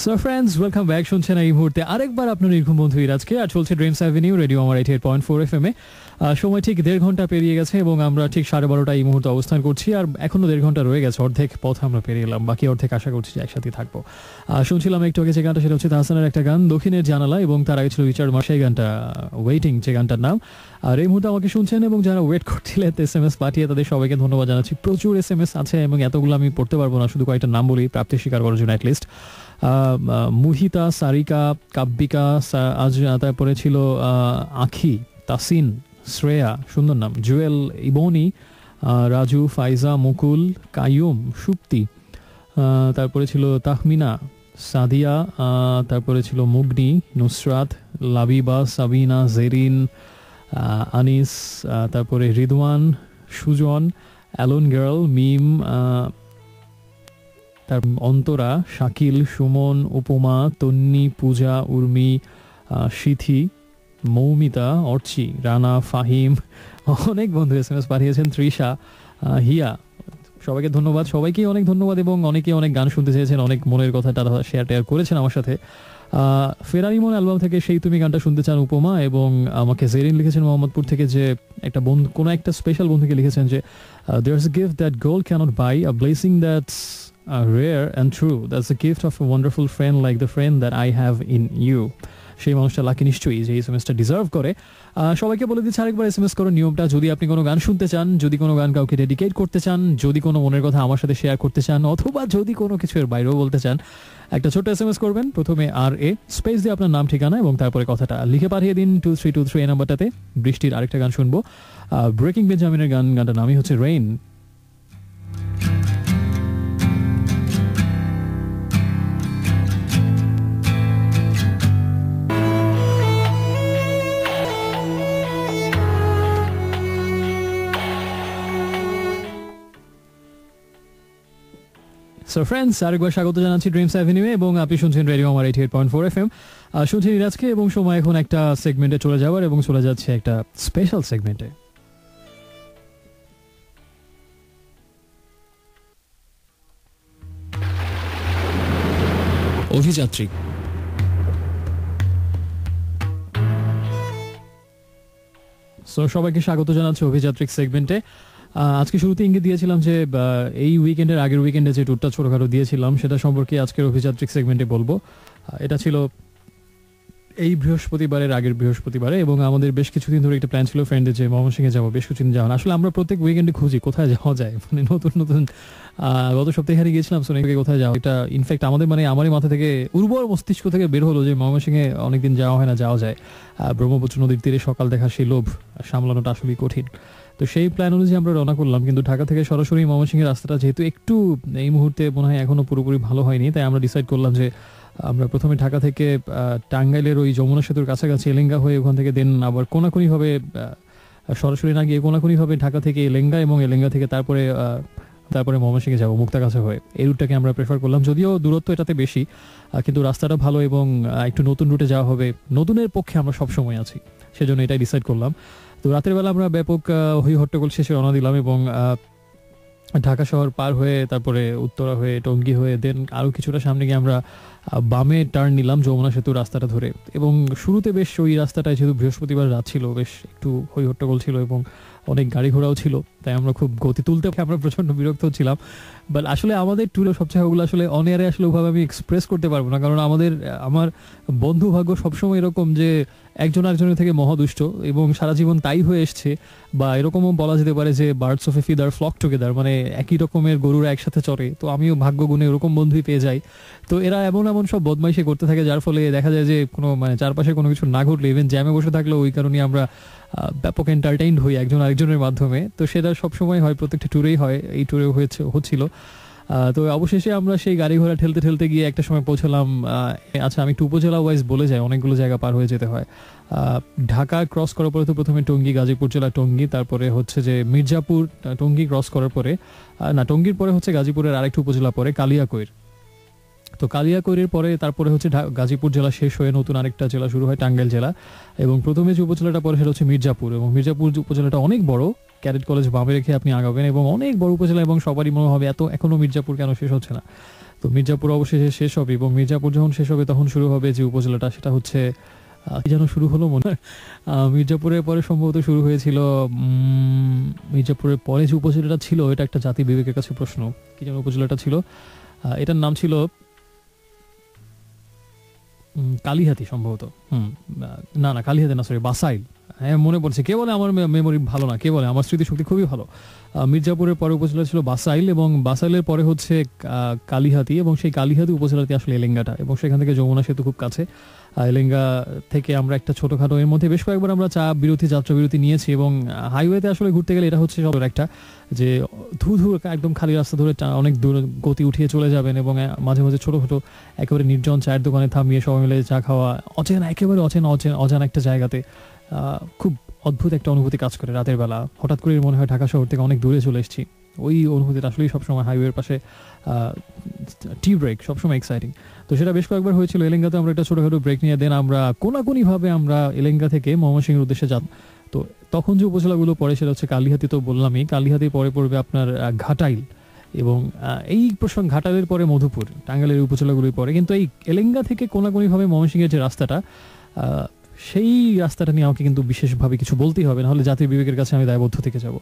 So friends, welcome back. শুনছেন এই মুহূর্তে আরেকবার আপনার নির্ঘুম বন্ধু ইরাজকে, আর চলছে dreams avenue, radio Amar 88.4 FM এ। সময় ঠিক 1.5 ঘন্টা পেরিয়ে গেছে, এবং আমরা ঠিক 12:30 এই মুহূর্তে অবস্থান করছি, আর এখনো 1.5 ঘন্টা রয়ে গেছে, অর্ধেক পথ আমরা পেরিয়ে এলাম, বাকি অর্ধেক আশা করছি যে একসাথে থাকবো। শুনছিলাম একটু আগে যে গানটা, সেটা হচ্ছে তাহসানের একটা গান, দক্ষিণের জানালা, এবং তার আগে ছিল রিচার্ড মার্কসের গানটা ওয়েটিং, যে গানটার নাম। আর এই মুহূর্তে আমাকে শুনছেন এবং যারা ওয়েট করছিলেন SMS পাঠিয়ে, তাদের সবাইকে ধন্যবাদ জানাচ্ছি। প্রচুর SMS আছে, এবং এতগুলো আমি পড়তে পারবো না, শুধু কয়েকটা নাম বলি প্রাপ্তি স্বীকার করার জন্য অ্যাটলিস্ট। মুহিতা, সারিকা, কাব্যিকা, আজ তারপরে ছিল আখি, তাসিন, শ্রেয়া, সুন্দর নাম, জুয়েল, ইবনি, রাজু, ফাইজা, মুকুল, কাইয়ুম, সুপ্তি, তারপরে ছিল তাহমিনা, সাদিয়া, তারপরে ছিল মুগনি, নুসরাত, লাবিবা, সাবিনা, জেরিন, আনিস, তারপরে রিদওয়ান, সুজন, অ্যালন গার্ল, মিম, তার অন্তরা, শাকিল, সুমন, উপমা, তন্নি, পূজা, উর্মি, সিথি, মৌমিতা, অর্চি, রানা, ফাহিম, অনেক বন্ধু SMS পাঠিয়েছেন, তৃষা, হিয়া, সবাইকে ধন্যবাদ, সবাইকেই অনেক ধন্যবাদ, এবং অনেকে অনেক গান শুনতে চেয়েছেন, অনেক মনের কথা তারা শেয়ার করেছেন আমার সাথে। ফেরারি মন অ্যালবাম থেকে সেই তুমি গানটা শুনতে চান উপমা, এবং আমাকে জেরিন লিখেছেন মোহাম্মদপুর থেকে, যে একটা বন্ধু, কোনো একটা স্পেশাল বন্ধুকে লিখেছেন যে there's a gift that gold can't buy, a blessing that's rare and true, that's the gift of a wonderful friend like the friend that I have in you। সেই মানুষটা লাকি নিশ্চয়ই, যে এসএমএসটা ডিজার্ভ করে। সবাইকে বলে দিচ্ছি আরেকবার SMS করার নিয়মটা, যদি আপনি কোনো গান শুনতে চান, যদি কোনো গান কাউকে ডেডিকেট করতে চান, যদি কোনো মনের কথা আমার সাথে শেয়ার করতে চান, অথবা যদি কোনো কিছু এর বাইরেও বলতে চান, একটা ছোট্ট SMS করবেন, প্রথমে RA স্পেস দিয়ে আপনার নাম, ঠিকানা এবং তারপরে কথাটা লিখে পাঠিয়ে দিন 2323 এই নাম্বারটাতে। বৃষ্টির আরেকটা গান শুনবো, ব্রেকিং বেঞ্জামিনের গানটার নামই হচ্ছে রেইন। সো ফ্রেন্ডস, আরেকবার স্বাগত জানাচ্ছি ড্রিমস অ্যাভিনিউয়ে এবং আপনি শুনছেন রেডিও আমার 88.4 FM। শুনছেন ইরাজকে এবং সময় এখন একটা সেগমেন্টে চলে যাওয়ার এবং চলে যাচ্ছে একটা স্পেশাল সেগমেন্টে। অভিযাত্রী। সো সবাইকে স্বাগত জানাচ্ছি অভিযাত্রিক সেগমেন্টে। আজকে শুরুতে ইঙ্গিত দিয়েছিলাম যে এই উইকেন্ডের আগের উইকেন্ডে যে ট্যুরটা ছোটখাটো দিয়েছিলাম সেটা সম্পর্কে আজকের অভিযাত্রিক সেগমেন্টে বলবো। এটা ছিল এই বৃহস্পতিবারের আগের বৃহস্পতিবারে এবং আমাদের বেশ কিছুদিন ধরে একটা প্ল্যান ছিল ফ্রেন্ডের যে ময়মনসিংহে যাবো, বেশ কিছুদিন যাওয়া। আসলে আমরা প্রত্যেক উইকেন্ডে খুঁজি কোথায় যাওয়া যায়, মানে নতুন নতুন। গত সপ্তাহে হারিয়ে গিয়েছিলাম সোনাইকে কোথায় যাওয়া, এটা ইনফ্যাক্ট আমারই মাথা থেকে উর্বর মস্তিষ্ক থেকে বের হলো যে ময়মনসিংহে অনেকদিন যাওয়া হয় না, যাওয়া যায়। ব্রহ্মপুত্র নদীর তীরে সকাল দেখা সেই লোভ সামলানোটা আসলেই কঠিন। তো সেই প্ল্যান অনুযায়ী আমরা রওনা করলাম, কিন্তু ঢাকা থেকে সরাসরি ময়মনসিংহের রাস্তাটা যেহেতু একটু এই মুহূর্তে মনে হয় এখনো পুরোপুরি ভালো হয়নি, তাই আমরা ডিসাইড করলাম যে আমরা প্রথমে ঢাকা থেকে টাঙ্গাইলের ওই যমুনা সেতুর কাছাকাছি এলেঙ্গা হয়ে ওখান থেকে দেন আবার কোনাকুনিভাবে সরাসরি না গিয়ে কোনাকুনিভাবে ঢাকা থেকে এলেঙ্গা এবং এলেঙ্গা থেকে তারপরে ময়মনসিংহে যাবো মুক্তাগাছা হয়ে। এই রুটটাকে আমরা প্রেফার করলাম, যদিও দূরত্ব এটাতে বেশি, কিন্তু রাস্তাটা ভালো এবং একটু নতুন রুটে যাওয়া হবে। নতুনের পক্ষে আমরা সবসময় আছি, সেজন্য এটাই ডিসাইড করলাম। তো রাতের বেলা আমরা ব্যাপক হই হট্টগোল শেষে রওনা দিলাম এবং ঢাকা শহর পার হয়ে তারপরে উত্তরা হয়ে টঙ্গী হয়ে দেন আরও কিছুটা সামনে গিয়ে আমরা বামে টার্ন নিলাম যমুনা সেতু রাস্তাটা ধরে। এবং শুরুতে বেশ ওই রাস্তাটায় যেহেতু বৃহস্পতিবার রাত ছিল, বেশ একটু হই হট্টগোল ছিল এবং অনেক গাড়ি ঘোড়াও ছিল, তাই আমরা খুব গতি তুলতে আমরা প্রচণ্ড বিরক্ত ছিলাম। বাট আসলে আমাদের ট্যুরের সবচেয়ে ওগুলো আসলে অন এয়ারে আসলে ওভাবে আমি এক্সপ্রেস করতে পারবো না, কারণ আমার বন্ধু ভাগ্য সবসময় এরকম যে একজন আরেকজনের থেকে মহাদুষ্ট এবং সারা জীবন তাই হয়ে এসছে। বা এরকমও বলা যেতে পারে যে birds of a feather flock together, মানে একই রকমের গরুরা একসাথে চড়ে। তো আমিও ভাগ্য গুণে ওরকম বন্ধুই পেয়ে যাই। তো এরা এমন সব বদমাইশি করতে থাকে, যার ফলে দেখা যায় যে কোনো মানে চারপাশে কোনো কিছু না ঘটলে ইভেন জ্যামে বসে থাকলেও ওই কারণে আমরা ব্যাপক এন্টারটেইনড হই একজন আরেকজনের মাধ্যমে। তো সেটা সবসময় হয়, প্রত্যেকটা ট্যুরেই হয়, এই ট্যুরেও হচ্ছিল। তো অবশেষে আমরা সেই গাড়ি ঘোড়া ঠেলতে ঠেলতে গিয়ে একটা সময় পৌঁছলাম। আচ্ছা, আমি একটু উপজেলা ওয়াইজ বলে যাই, অনেকগুলো জায়গা পার হয়ে যেতে হয়। ঢাকা ক্রস করার পরে তো প্রথমে টঙ্গী, গাজীপুর জেলা টঙ্গী, তারপরে হচ্ছে যে মির্জাপুর, টঙ্গী ক্রস করার পরে টঙ্গীর পরে হচ্ছে গাজীপুরের আরেকটু উপজেলা পরে কালিয়াকৈর। তো কালিয়াকৈরের পরে তারপরে হচ্ছে গাজীপুর জেলা শেষ হয়ে নতুন আরেকটা জেলা শুরু হয় টাঙ্গাইল জেলা। এবং প্রথমে যে উপজেলাটা পরে সেটা হচ্ছে মির্জাপুর, এবং মির্জাপুর উপজেলাটা অনেক বড়, ক্যাডেট কলেজ বামে রেখে আপনি আগাবেন এবং অনেক বড় উপজেলা এবং সবারই মনে হবে এখনো মির্জাপুর কেন শেষ হচ্ছে না। তো মির্জাপুর অবশেষে শেষ হবে এবং মির্জাপুর যখন শেষ হবে তখন শুরু হবে যে উপজেলাটা, সেটা হচ্ছে কি যেন শুরু হলো মনে হয়, মির্জাপুরের পরে সম্ভবত শুরু হয়েছিল মির্জাপুরের পরে যে উপজেলাটা ছিল, এটা একটা জাতি বিবেকের কাছে প্রশ্ন, কি যেন উপজেলাটা ছিল, এটার নাম ছিল কালিহাতি সম্ভবত। না কালিহাতি না, সরি, বাসাইল। হ্যাঁ মনে পড়ছে। কে বলে আমার মেমোরি ভালো না, কে বলে আমার স্মৃতিশক্তি খুবই ভালো। মির্জাপুরের পরে উপজেলা ছিল বাসাইল এবং বাসাইলের পরে হচ্ছে কালিহাতি, এবং সেই কালিহাতি উপজেলাতে আসলে এলেঙ্গাটা, এবং সেখান থেকে যমুনা সেতু খুব কাছে। এলেঙ্গা থেকে আমরা একটা ছোটখাটো, এর মধ্যে বেশ কয়েকবার আমরা যাত্রা বিরতি নিয়েছি। এবং হাইওয়েতে আসলে ঘুরতে গেলে এটা হচ্ছে সবের একটা যে ধু একদম খালি রাস্তা ধরে অনেক দূর গতি উঠিয়ে চলে যাবেন এবং মাঝে মাঝে ছোটো ছোটো একেবারে নির্জন চায়ের দোকানে থামিয়ে সবাই মিলে চা খাওয়া, একেবারে অজানা একটা জায়গাতে খুব অদ্ভুত একটা অনুভূতি কাজ করে রাতের বেলা। হঠাৎ করে মনে হয় ঢাকা শহর থেকে অনেক দূরে চলে এসেছি। ওই অনুভূতিটা আসলেই সবসময় হাইওয়ের পাশে টি ব্রেক সবসময় এক্সাইটিং। তো সেটা বেশ কয়েকবার হয়েছিল। এলেঙ্গাতে আমরা একটা ছোটোখাটো ব্রেক নিয়ে দেন আমরা কোনাকুনিভাবে আমরা এলেঙ্গা থেকে ময়মনসিংহের উদ্দেশ্যে যাব। তো তখন যে উপজেলাগুলো পড়ে সেটা হচ্ছে কালিহাতি, তো বললামই, কালিহাতির পরে পড়বে আপনার ঘাটাইল, এবং এই প্রসঙ্গ ঘাটাইলের পরে মধুপুর, টাঙ্গাইলের উপজেলাগুলোই পড়ে। কিন্তু এই এলেঙ্গা থেকে কোনাকুনিভাবে ময়মনসিংহের যে রাস্তাটা, সেই রাস্তাটা নিয়ে আমাকে কিন্তু বিশেষভাবে কিছু বলতেই হবে, নাহলে জাতীয় বিবেকের কাছে আমি দায়বদ্ধ থেকে যাব।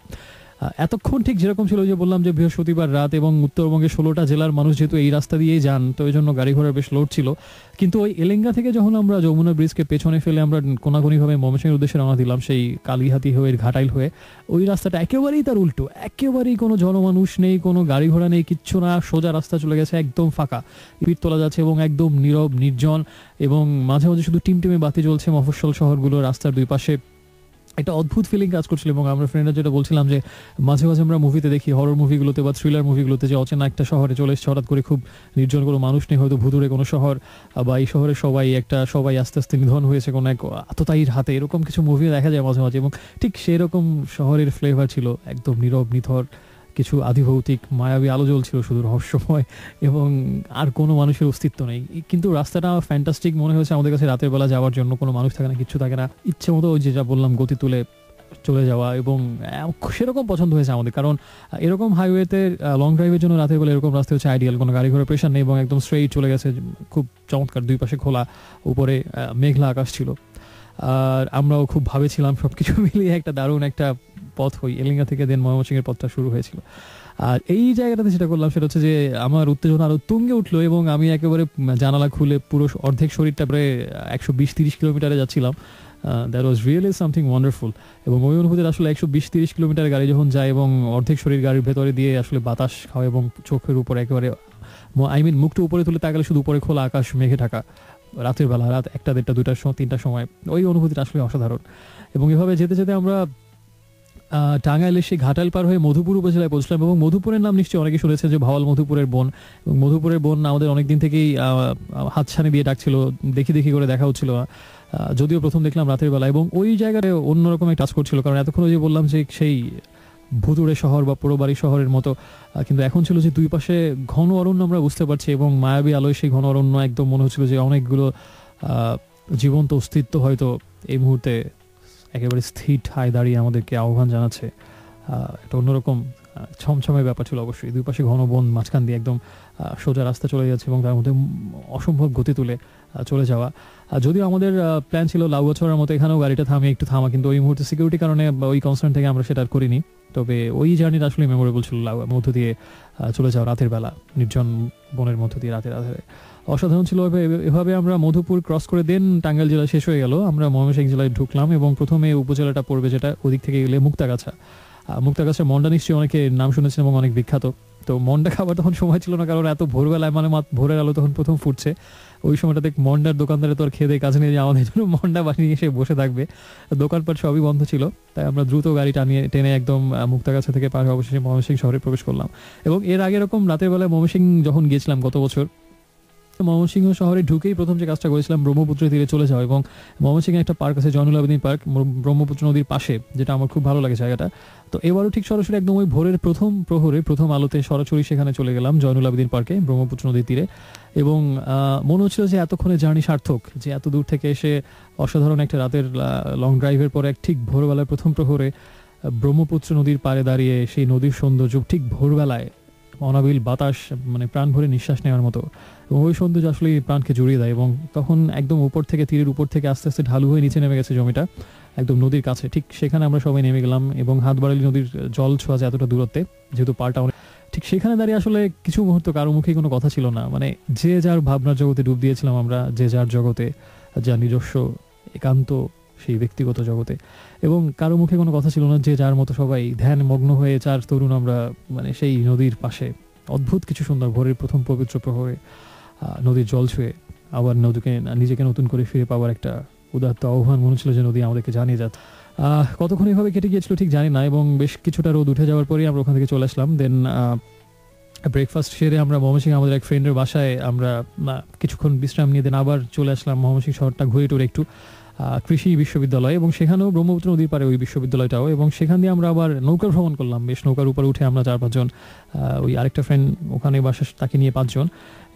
এতক্ষণ ঠিক যেরকম ছিল, যে বললাম যে বৃহস্পতিবার রাত এবং উত্তরবঙ্গের 16টা জেলার মানুষ যেহেতু এই রাস্তা দিয়েই যান, তো এই জন্য গাড়ি ঘোড়ার বেশ লোড ছিল। কিন্তু ওই এলেঙ্গা থেকে যখন আমরা যমুনা ব্রিজকে পেছনে ফেলে আমরা কোনাকুনিভাবে ময়মনসিংহের উদ্দেশ্যে রওনা দিলাম, সেই কালিহাতি হয়ে ঘাটাইল হয়ে, ওই রাস্তাটা একেবারেই তার উল্টো, একেবারেই কোনো জনমানুষ নেই, কোনো গাড়ি ঘোড়া নেই, কিচ্ছু না, সোজা রাস্তা চলে গেছে, একদম ফাঁকা, ইট তোলা যাচ্ছে এবং একদম নীরব নির্জন, এবং মাঝে মাঝে শুধু টিমটিমে বাতি জ্বলছে মফস্বল শহরগুলো রাস্তার দুই পাশে। একটা অদ্ভুত ফিলিং কাজ করছিল। এবং আমরা ফ্রেন্ডরা যেটা বলছিলাম যে মাঝে মাঝে আমরা মুভিতে দেখি, হরর মুভিগুলোতে বা থ্রিলার মুভিগুলোতে, যে অচেনা একটা শহরে চলে এসেছে হঠাৎ করে, খুব নির্জন, কোনো মানুষ নেই, হয়তো ভুতুড়ে কোনো শহর, বা এই শহরে সবাই আস্তে আস্তে নিধন হয়েছে কোনো এক আততায়ীর হাতে, এরকম কিছু মুভি দেখা যায় মাঝে মাঝে। এবং ঠিক সেরকম শহরের ফ্লেভার ছিল, একদম নীরব নিথর, কিছু আধিভৌতিক মায়াবী আলো জ্বলছিল শুধু রহস্যময়, এবং আর কোনো মানুষের অস্তিত্ব নেই। কিন্তু রাস্তাটা ফ্যান্টাস্টিক মনে হয়েছে আমাদের কাছে রাতের বেলা যাওয়ার জন্য। কোনো মানুষ থাকে না, কিচ্ছু থাকে না, ইচ্ছে মতো ওই যে যা বললাম গতি তুলে চলে যাওয়া, এবং সেরকম পছন্দ হয়েছে আমাদের। কারণ এরকম হাইওয়েতে লং ড্রাইভের জন্য রাতের বেলা এরকম রাস্তা হচ্ছে আইডিয়াল, কোনো গাড়ি ঘোড়ার প্রেশার নেই এবং একদম স্ট্রেইট চলে গেছে, খুব চমৎকার, দুই পাশে খোলা, উপরে মেঘলা আকাশ ছিল। আর আমরাও খুব ভাবেছিলাম সব কিছু মিলিয়ে একটা দারুণ একটা পথ হই এলিঙ্গা থেকে দেন ময়মনসিংহের পথটা শুরু হয়েছিল। আর এই জায়গাটাতে যেটা করলাম সেটা হচ্ছে যে আমার উত্তেজনা আরো তুঙ্গে উঠলো এবং আমি একেবারে জানালা খুলে পুরো অর্ধেক শরীরটা প্রায় 120-30 কিলোমিটারে যাচ্ছিলাম। That was really something wonderful. এবং ওই অনুভূতির আসলে 120-30 কিলোমিটার গাড়ি যখন যায় এবং অর্ধেক শরীর গাড়ির ভেতরে দিয়ে আসলে বাতাস খাওয়া এবং চোখের উপর একেবারে মুখটা উপরে তুলে তাকালে শুধু উপরে খোলা আকাশ, মেঘে ঢাকা, রাতের বেলা, রাত 1টা, 1:30, 2টার সময়, 3টার সময়, ওই অনুভূতিটা আসলে অসাধারণ। এবং এভাবে যেতে যেতে আমরা টাঙ্গাইলের সেই ঘাটাল পার হয়ে মধুপুর উপজেলায় পৌঁছলাম। এবং মধুপুরের নাম নিশ্চয়ই অনেকে শুনেছেন, যে ভাওয়াল মধুপুরের বোন। এবং মধুপুরের বোন আমাদের অনেকদিন থেকেই হাতছানি দিয়ে ডাকছিল, দেখি দেখি করে দেখা হচ্ছিল, যদিও প্রথম দেখলাম রাতের বেলা। এবং ওই জায়গাটা অন্যরকম টাচ করছিল, কারণ এতক্ষণ যে বললাম যে সেই ভুতুড়ে শহর বা পোড়োবাড়ি শহরের মতো, কিন্তু এখন ছিল যে দুই পাশে ঘন অরণ্য আমরা বুঝতে পারছি, এবং মায়াবী আলোয় সেই ঘন অরণ্য একদম মনে হচ্ছিল যে অনেকগুলো জীবন্ত অস্তিত্ব হয়তো এই মুহূর্তে একেবারে স্থির ঠায় দাঁড়িয়ে আমাদেরকে আহ্বান জানাচ্ছে। একটা অন্যরকম ছমছমের ব্যাপার ছিল অবশ্যই। দুই পাশে ঘন বন, মাঝখান দিয়ে একদম সোজা রাস্তা চলে যাচ্ছে এবং তার মধ্যে অসম্ভব গতি তুলে চলে যাওয়া। যদিও আমাদের প্ল্যান ছিল লাউয়াছড়ার মতো এখানেও গাড়িটা থামিয়ে একটু থামা, কিন্তু ওই মুহূর্তে সিকিউরিটি কারণে বা ওই কনসার্ন থেকে আমরা সেটা করিনি। তবে ওই জার্নিটা আসলে মেমোরেবল ছিল, মধ্য দিয়ে চলে যাওয়া রাতের বেলা, নির্জন বনের মধ্য দিয়ে রাতের আধারে, অসাধারণ ছিল। এভাবে আমরা মধুপুর ক্রস করে দেন টাঙ্গাইল জেলা শেষ হয়ে গেল, আমরা ময়মনসিংহ জেলায় ঢুকলাম। এবং প্রথমে উপজেলাটা পড়বে যেটা ওদিক থেকে গেলে মুক্তাগাছা। মুক্তাগাছা মন্ডা নিশ্চয়ই অনেকে নাম শুনেছেন এবং অনেক বিখ্যাত। তো মন্ডা খাবার তখন সময় ছিল না, কারণ এত ভোরবেলায়, মানে ভোরের আলো তখন প্রথম ফুটছে। ওই সময়টাতে মন্ডার দোকানদারে তো আর খেয়ে দিয়ে কাছে নিয়ে যে আমাদের জন্য মন্ডা বানিয়ে এসে বসে থাকবে, দোকানপাট সবই বন্ধ ছিল। তাই আমরা দ্রুত গাড়ি টেনে একদম মুক্তাগাছা থেকে পার হয়ে অবশেষে ময়মনসিংহ শহরে প্রবেশ করলাম। এবং এর আগে এরকম রাতের বেলায় ময়মনসিংহ যখন গিয়েছিলাম গত বছর, ময়মনসিংহ শহরে ঢুকেই প্রথম যে কাজটা করেছিলাম ব্রহ্মপুত্রের তীরে চলে যাওয়া। এবং ময়মনসিংহে একটা পার্ক আছে, জয়নুল আবেদীন পার্ক, ব্রহ্মপুত্র নদীর পাশে, যেটা আমার খুব ভালো লাগে জায়গাটা। তো এবারও ঠিক সরাসরি একদম ওই ভোরের প্রথম প্রহরে প্রথম আলোতে সরাসরি সেখানে চলে গেলাম জয়নুল আবেদীন পার্কে, ব্রহ্মপুত্র নদীর তীরে। এবং মনে হচ্ছিল যে এতক্ষণে জার্নি সার্থক, যে এত দূর থেকে এসে অসাধারণ একটা রাতের লং ড্রাইভের পরে ঠিক ভোরবেলায় প্রথম প্রহরে ব্রহ্মপুত্র নদীর পাড়ে দাঁড়িয়ে সেই নদীর সৌন্দর্য, ঠিক ভোরবেলায় অনাবিল বাতাস, মানে প্রাণ ভরে নিঃশ্বাস নেওয়ার মতো। এবং ওই সৌন্দর্য আসলে প্রাণকে জড়িয়ে দেয়। এবং তখন একদম উপর থেকে, তীরের উপর থেকে আস্তে আস্তে ঢালু হয়ে নিচে নেমে গেছে জমিটা, একদম নদীর কাছে। ঠিক সেখানে আমরা সবাই নেমে গেলাম এবং হাত বাড়ালি নদীর জল ছোঁয়া যায় এতটা দূরত্বে, যেহেতু পাড়টা অনেক। ঠিক সেখানে দাঁড়িয়ে আসলে কিছু মুহূর্ত কারো মুখেই কোনো কথা ছিল না, মানে যে যার ভাবনার জগতে ডুব দিয়েছিলাম আমরা, যে যার জগতে, যা নিজস্ব একান্ত সেই ব্যক্তিগত জগতে। এবং কারো মুখে কোনো কথা ছিল না, যে যার মতো সবাই ধ্যান মগ্ন হয়ে চার তরুণ আমরা মানে সেই নদীর পাশে। অদ্ভুত কিছু সুন্দর, ভোরের প্রথম পবিত্র প্রহরে নদীর জল ছুঁয়ে আবার নদীকে, নিজেকে নতুন করে ফিরে পাওয়ার একটা উদাত্ত আহ্বান মনে ছিল যে নদী আমাদেরকে জানিয়ে যাচ্ছে। কতক্ষণ এইভাবে কেটে গিয়েছিল ঠিক জানি না। এবং বেশ কিছুটা রোদ উঠে যাওয়ার পরেই আমরা ওখান থেকে চলে আসলাম। দেন ব্রেকফাস্ট সেরে আমরা ময়মনসিংহ আমাদের এক ফ্রেন্ডের বাসায় আমরা কিছুক্ষণ বিশ্রাম নিয়ে দেন আবার চলে আসলাম ময়মনসিংহ শহরটা ঘুরে টুরে একটু কৃষি বিশ্ববিদ্যালয়, এবং সেখানেও ব্রহ্মপুত্র নদীর পারে ওই বিশ্ববিদ্যালয়টাও। এবং সেখান দিয়ে আমরা আবার নৌকা ভ্রমণ করলাম, বেশ নৌকার উপরে উঠে আমরা 4-5 জন, ওই আরেকটা ফ্রেন্ড ওখানে বাসা, তাকে নিয়ে 5 জন।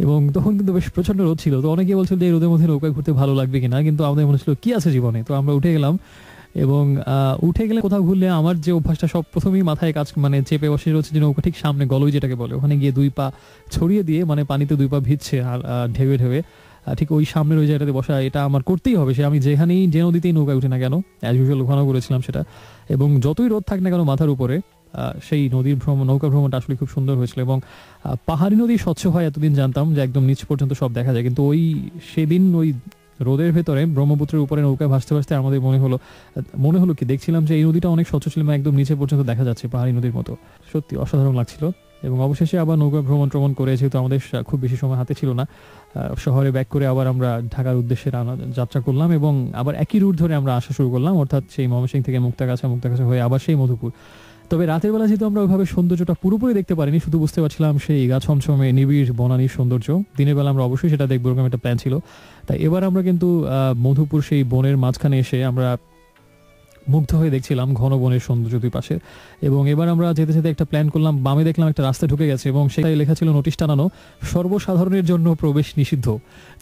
এবং তখন কিন্তু বেশ প্রচণ্ড রোদ ছিল, তো অনেকেই বলছিল যে এই রোদের মধ্যে নৌকায় ঘুরতে ভালো লাগবে কিনা, কিন্তু আমাদের মনে ছিল কি আছে জীবনে। তো আমরা উঠে গেলাম এবং উঠে গেলে কোথাও ঘুরলে আমার যে অভ্যাসটা সব প্রথমেই মাথায় কাজ, মানে চেপে বসে রয়েছে যে নৌকা ঠিক সামনে গলই যেটাকে বলে, ওখানে গিয়ে 2 পা ছড়িয়ে দিয়ে, মানে পানিতে 2 পা ভিজছে আর ঢেউে ঢেউে, ঠিক ওই সামনের ওই জায়গাটাতে বসা, এটা আমার করতেই হবে। সে আমি যেখানেই যে নদীতেই নৌকায় উঠে না কেন, অ্যাজ ইউজুয়াল ওখানেও করেছিলাম সেটা। এবং যতই রোদ থাক না কেন মাথার উপরে, সেই নদীর নৌকা ভ্রমণটা আসলে খুব সুন্দর হয়েছিল। এবং পাহাড়ি নদী স্বচ্ছ হয় এতদিন জানতাম, যে একদম নিচ পর্যন্ত সব দেখা যায়, কিন্তু ওই সেদিন ওই রোদের ভেতরে ব্রহ্মপুত্রের উপরে নৌকায় ভাসতে ভাসতে আমাদের মনে হলো কি, দেখছিলাম যে এই নদীটা অনেক স্বচ্ছ ছিল, একদম নিচে পর্যন্ত দেখা যাচ্ছে পাহাড়ি নদীর মতো। সত্যি অসাধারণ লাগছিল। এবং অবশেষে আবার নৌকা ভ্রমণ করে, যেহেতু আমাদের খুব বেশি সময় হাতে ছিল না, শহরে ব্যাক করে আবার আমরা ঢাকার উদ্দেশ্যে যাত্রা করলাম। এবং আবার একই রুট ধরে আমরা আসা শুরু করলাম, অর্থাৎ সেই ময়মনসিংহ থেকে মুক্তাগাছা হয়ে আবার সেই মধুপুর। তবে রাতের বেলা যেহেতু আমরা ওইভাবে সৌন্দর্যটা পুরোপুরি দেখতে পারিনি, শুধু বুঝতে পারছিলাম সেই গা ছমছমে নিবিড় বনানীর সৌন্দর্য। দিনের বেলা আমরা অবশ্যই সেটা দেখবো, এরকম একটা প্ল্যান ছিল। তাই এবার আমরা কিন্তু মধুপুর সেই বনের মাঝখানে এসে আমরা মুগ্ধ হয়ে দেখছিলাম ঘন বনের সৌন্দর্য দুই পাশে। এবং এবার আমরা যেতে যেতে একটা প্ল্যান করলাম, বামে দেখলাম একটা রাস্তা ঢুকে গেছে এবং সেটাই লেখা ছিল নোটিশ টানানো, সর্বসাধারণের জন্য প্রবেশ নিষিদ্ধ।